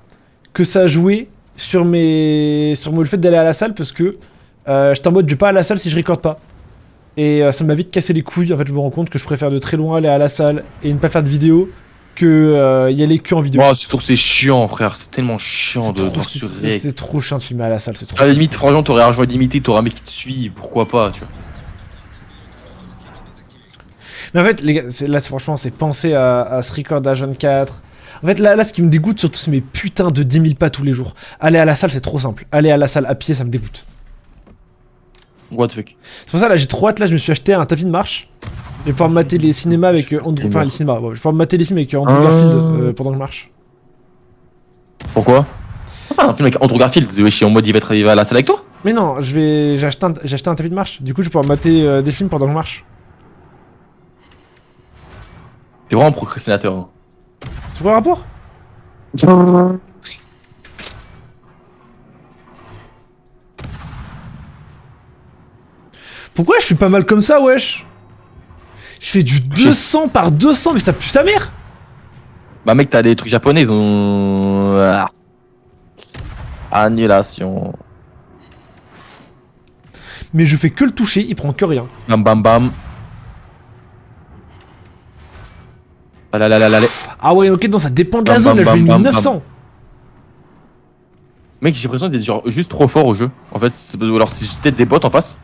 que ça a joué sur le fait d'aller à la salle parce que j'étais en mode je vais pas à la salle si je recorde pas. Et ça m'a vite cassé les couilles. En fait, je me rends compte que je préfère de très loin aller à la salle et ne pas faire de vidéo que y aller que en vidéo. Moi, surtout que c'est chiant, frère. C'est tellement chiant de se C'est trop chiant de filmer à la salle, c'est trop. À la limite, franchement, t'aurais un joueur limité, t'aurais un mec qui te suit, pourquoi pas, tu vois. Mais en fait, les gars, là, franchement, c'est penser à ce record à Jeune 4. En fait, là, ce qui me dégoûte surtout, c'est mes putains de 10 000 pas tous les jours. Aller à la salle, c'est trop simple. Aller à la salle à pied, ça me dégoûte. What the fuck. C'est pour ça, là, j'ai trop hâte. Là, je me suis acheté un tapis de marche. Je vais pouvoir me mater les cinémas avec Andrew... Enfin, les cinémas, ouais. Je vais pouvoir me mater les films avec Andrew Garfield pendant que je marche. Pourquoi? C'est un film avec Andrew Garfield, wesh, en mode il va être arrivé à la salle avec toi? Mais non, j'ai acheté un tapis de marche. Du coup, je vais pouvoir mater des films pendant que je marche. T'es vraiment un procrastinateur. Hein. Tu vois le rapport? Pourquoi je fais pas mal comme ça, wesh? Je fais du 200 par 200, mais ça pue sa mère. Bah mec, t'as des trucs japonais, ils ont... Ah. Annulation. Mais je fais que le toucher, il prend que rien. Bam bam bam. Ah ouais, ok, non, ça dépend de la zone, là, je lui ai mis 900. Mec, j'ai l'impression d'être genre juste trop fort au jeu. En fait, ou alors si j'ai peut-être des bots en face.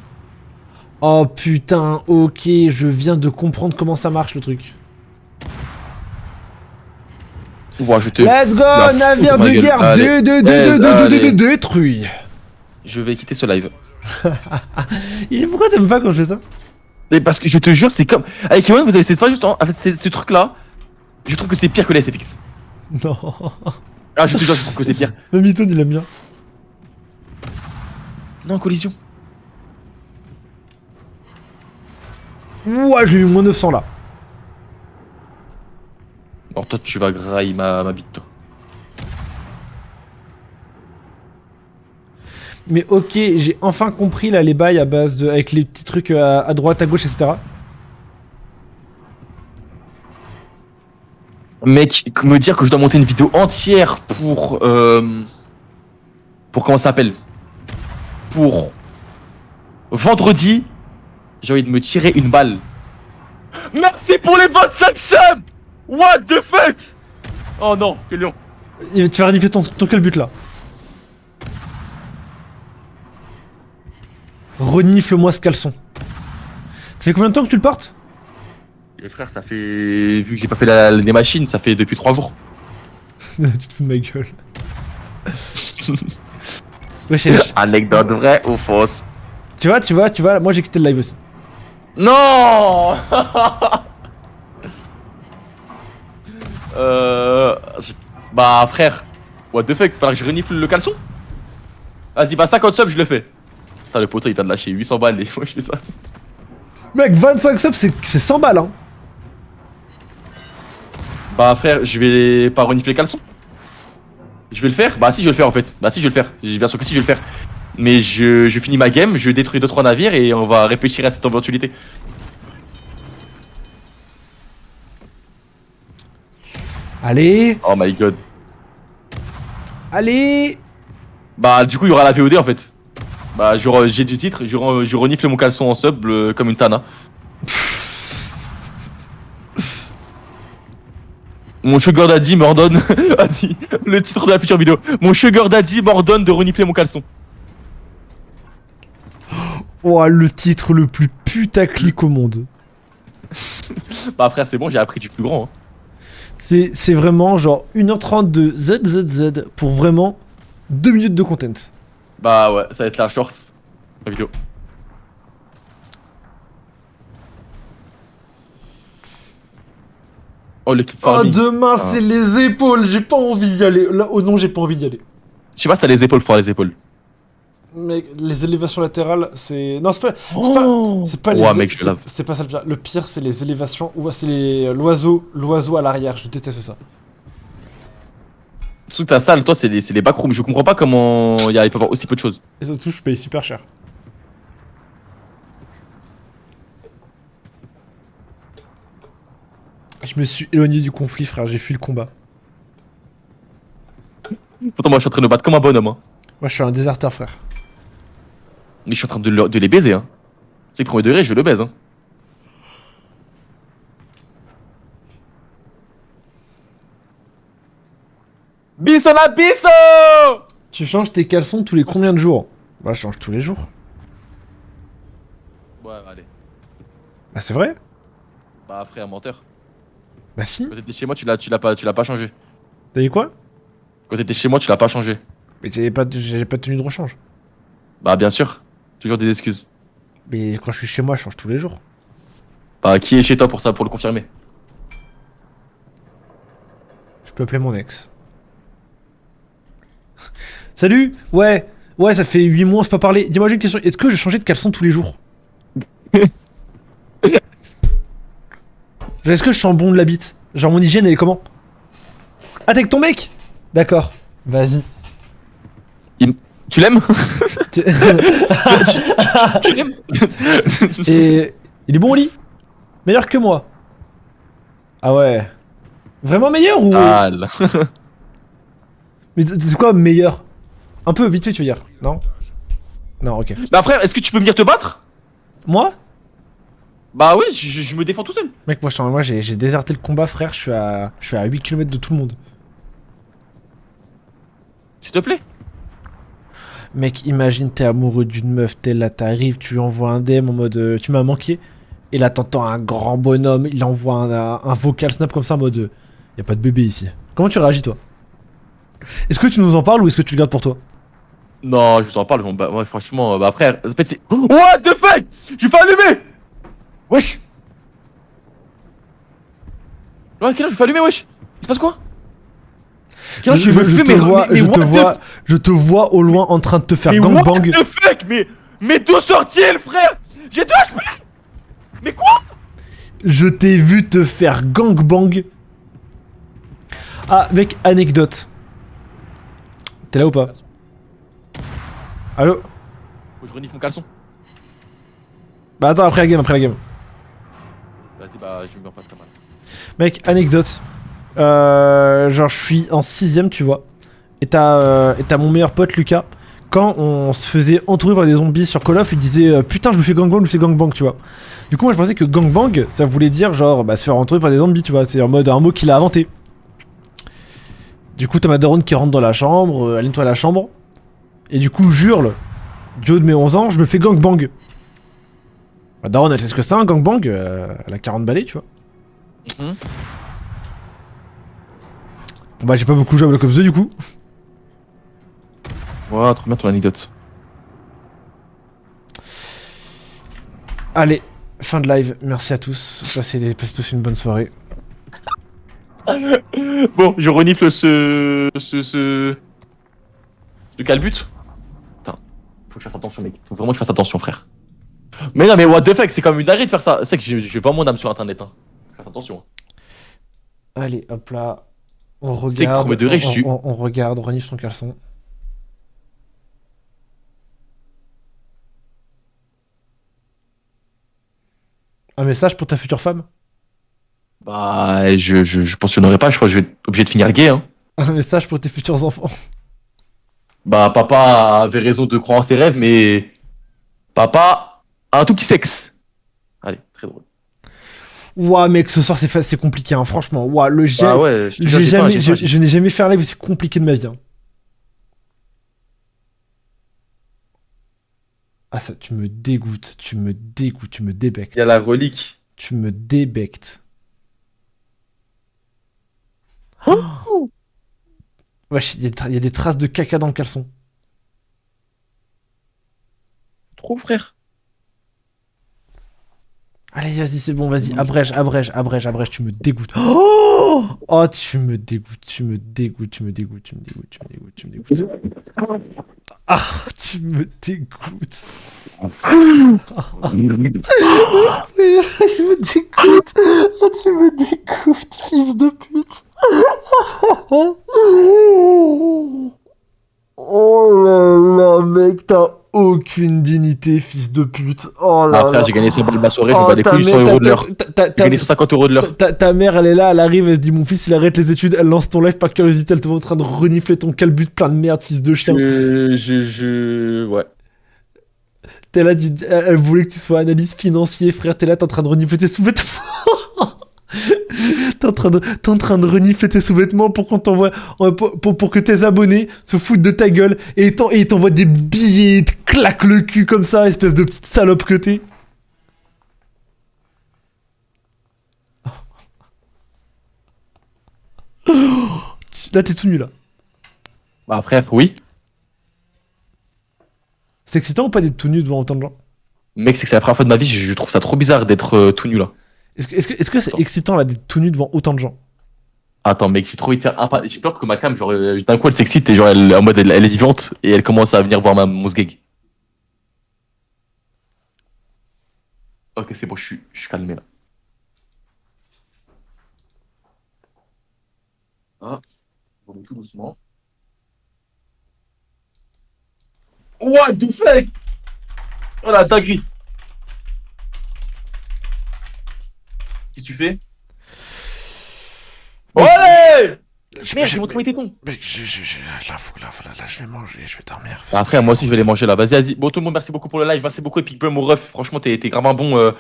Oh putain, ok, je viens de comprendre comment ça marche le truc. Ouah, je te... Let's go, navire de guerre, détruit. Je vais quitter ce live. Pourquoi t'aimes pas quand je fais ça? Mais parce que je te jure, c'est comme... Avec Ewan, vous avez cette fois juste... En fait, ce truc-là, je trouve que c'est pire que les SFX. Non. Ah, je te jure, je trouve que c'est pire. Le mytho, il aime bien. Non, collision. Ouah, je lui ai mis moins 900 là. Alors toi, tu vas grailler ma bite, toi. Mais ok, j'ai enfin compris là les bails à base de... avec les petits trucs à droite, à gauche, etc. Mec, me dire que je dois monter une vidéo entière pour comment ça s'appelle? Pour vendredi, j'ai envie de me tirer une balle. Merci pour les 25 subs. What the fuck? Oh non, quel lion. Tu vas renifler ton quel but là? Renifle-moi ce caleçon. Ça fait combien de temps que tu le portes? Les frères, ça fait... Vu que j'ai pas fait les machines, ça fait depuis 3 jours. Tu te fous de ma gueule. Wesh, wesh. Anecdote vraie ou fausse? Tu vois, moi j'ai quitté le live aussi. Non. Bah frère, what the fuck, faudra que je renifle le caleçon? Vas-y, bah 50 subs, je le fais. Putain, le poteau il vient de lâcher 800 balles et moi je fais ça. Mec, 25 subs, c'est 100 balles, hein. Bah frère, je vais pas renifler le caleçon. Je vais le faire? Bah si, je vais le faire en fait. Bah si, je vais le faire. Bien sûr que si, je vais le faire. Mais je finis ma game, je détruis 2-3 navires et on va réfléchir à cette éventualité. Allez, Oh my god. allez. Bah du coup il y aura la VOD en fait. Bah j'ai du titre, je renifle mon caleçon en sub comme une tana. Mon sugar daddy m'ordonne. Vas-y, le titre de la future vidéo. Mon sugar daddy m'ordonne de renifler mon caleçon. Oh, le titre le plus putaclic au monde. Bah frère c'est bon, j'ai appris du plus grand. Hein. C'est vraiment genre 1h30 de ZZZ pour vraiment 2 minutes de content. Bah ouais, ça va être la short. La vidéo. Oh le clip farming. Demain c'est les épaules, j'ai pas envie d'y aller. Là, oh non, j'ai pas envie d'y aller. Je sais pas si t'as les épaules, faut avoir les épaules. Mec, les élévations latérales, c'est... Non, c'est pas... C'est pas Ouais, mec, je lave. C'est pas ça le pire. Le pire, c'est les élévations... Ou c'est l'oiseau à l'arrière. Je déteste ça. Surtout que ta salle, toi, c'est les backrooms. Je comprends pas comment il peut y avoir aussi peu de choses. Et surtout, je paye super cher. Je me suis éloigné du conflit, frère. J'ai fui le combat. Pourtant, moi, je suis en train de me battre comme un bonhomme. Hein. Moi, je suis un déserteur, frère. Mais je suis en train de les baiser. Hein. C'est premier degré, je le baise. Hein. Bisso la bisso! Tu changes tes caleçons tous les combien de jours? Bah, je change tous les jours. Ouais, allez. Bah, c'est vrai? Bah, frère, menteur. Bah, si. Quand t'étais chez moi, tu l'as pas changé. T'as dit quoi? Quand t'étais chez moi, tu l'as pas changé. Mais j'ai pas de tenue de rechange. Bah, bien sûr. Toujours des excuses. Mais quand je suis chez moi, je change tous les jours. Bah, qui est chez toi pour ça, pour le confirmer? Je peux appeler mon ex. Salut. Ouais, ça fait 8 mois, on s'est pas parlé. Dis-moi j'ai une question, est-ce que je changeais de caleçon tous les jours? Genre, est-ce que je sens bon de la bite? Genre mon hygiène elle est comment? Ah t'es avec ton mec? D'accord, vas-y. Tu l'aimes? Tu Tu l'aimes? Et il est bon au lit? Meilleur que moi? Ah ouais. Vraiment meilleur ou... Ah là. Mais c'est quoi meilleur? Un peu vite fait tu veux dire? Non? Non, ok. Bah frère, est-ce que tu peux venir te battre? Moi? Bah oui, je me défends tout seul. Mec, moi j'ai déserté le combat, frère. Je suis à 8 km de tout le monde. S'il te plaît. Mec, imagine, t'es amoureux d'une meuf, t'es là, t'arrives, tu lui envoies un DM en mode tu m'as manqué. Et là, t'entends un grand bonhomme, il envoie un vocal snap comme ça en mode y a pas de bébé ici. Comment tu réagis, toi? Est-ce que tu nous en parles ou est-ce que tu le gardes pour toi? Non, je vous en parle. Bon, bah, moi, franchement, bah après, en fait, c'est. What the fuck? Je vais faire allumer! Wesh! Ouais, quel âge je vais faire allumer, wesh? Il se passe quoi? Quel âge je je te vois au loin en train de te faire gangbang. What the fuck? Mais d'où sort-il, frère? J'ai 2 HP! Mais quoi? Je t'ai vu te faire gangbang. Ah, mec, anecdote. T'es là ou pas? Allo? Faut que je renifle mon caleçon. Bah attends, après la game. Vas-y, bah, je me mets en face comme ça. Mec, anecdote. Genre, je suis en 6ème, tu vois. Et t'as mon meilleur pote, Lucas. Quand on se faisait entourer par des zombies sur Call of, il disait putain, je me fais gangbang, tu vois. Du coup, moi, je pensais que gangbang, ça voulait dire genre, bah, se faire entourer par des zombies, tu vois. C'est en mode un mot qu'il a inventé. Du coup, t'as ma daronne qui rentre dans la chambre, elle nettoie la chambre. Et du coup, j'hurle. Du haut de mes 11 ans, je me fais gangbang. Ma daronne, elle sait ce que c'est un gangbang. Elle a 40 balais, tu vois. Bon, bah, j'ai pas beaucoup joué à Black Ops 2 du coup. Ouah, trop bien ton anecdote. Allez, fin de live. Merci à tous. Passez tous une bonne soirée. Bon, je renifle ce calbut. Putain, faut que je fasse attention, mec. Faut vraiment que je fasse attention, frère. Mais non, mais what the fuck, c'est comme une arrêt de faire ça. C'est que j'ai pas mon âme sur internet. Hein. Fais attention. Allez, hop là. On C'est regarde. premier degré, je suis. On regarde, renifle son caleçon. Un message pour ta future femme? Bah, je pensionnerai pas, je crois que je vais être obligé de finir gay. Hein. Un message pour tes futurs enfants? Bah, papa avait raison de croire en ses rêves, mais. Papa a un tout petit sexe. Allez, très drôle. Ouah, mec, ce soir c'est compliqué, hein, franchement. Ouah, le jet. Bah ouais, je te jure, je n'ai jamais fait un live aussi compliqué de ma vie. Hein. Ah, ça, tu me dégoûtes, tu me débectes. Il y a la relique. Tu me débectes. Wesh, il y a des traces de caca dans le caleçon. Trop, frère. Allez, vas-y, c'est bon, vas-y, abrège, tu me dégoûtes. Oh, tu me dégoûtes. Ah, tu me dégoûtes. Il me dégoûte. Ah, tu me dégoûtes, fils de pute. Oh là là, mec, t'as aucune dignité, fils de pute. Oh là Après, là. j'ai gagné 100 balles ma soirée, je me bats les couilles, 100 euros de l'heure. J'ai gagné 150 euros de l'heure. Ta mère, elle est là, elle arrive, elle se dit mon fils, il arrête les études, elle lance ton live par curiosité, elle te voit en train de renifler ton calbut plein de merde, fils de chien. Ouais. T'es là, elle voulait que tu sois analyste financier, frère, t'es là, t'es en train de renifler tes sous-vêtements. T'es en train de renifler tes sous-vêtements pour qu'on t'envoie, pour que tes abonnés se foutent de ta gueule et ils t'envoient des billets, ils te claquent le cul comme ça, espèce de petite salope que t'es. Là, t'es tout nu, là. Bah après, oui. C'est excitant ou pas d'être tout nu devant autant de gens? Mec, c'est que c'est la première fois de ma vie, je trouve ça trop bizarre d'être tout nu là. Est-ce que c'est excitant là d'être tout nu devant autant de gens? Attends, mec, j'ai trop envie de faire j'ai peur que ma cam, genre, d'un coup, elle s'excite et genre, en mode, elle est vivante et elle commence à venir voir mon sgeg. Ok, c'est bon, je suis calmé là. Ah, on va tout doucement. What the fuck? Oh la dinguerie! Qu'est-ce que tu fais? Oh, allez! Merde, j'ai montré mes tétons! Là, je vais manger, je vais dormir. Après, moi aussi, je vais les manger là. Vas-y. Bon, tout le monde, merci beaucoup pour le live. Merci beaucoup, Epic Bum, mon ref. Franchement, t'es grave un bon.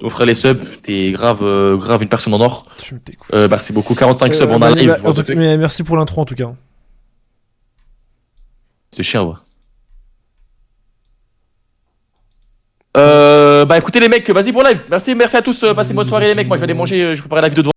Offrez les subs. T'es grave une personne en or. Tu me dégoûtes. Merci beaucoup. 45 subs en un live. Mais merci pour l'intro en tout cas. C'est chiant, ouais. Bah écoutez les mecs, vas-y pour live. Merci à tous. Passez une bonne soirée les mecs. Moi je vais aller manger, je prépare la vidéo de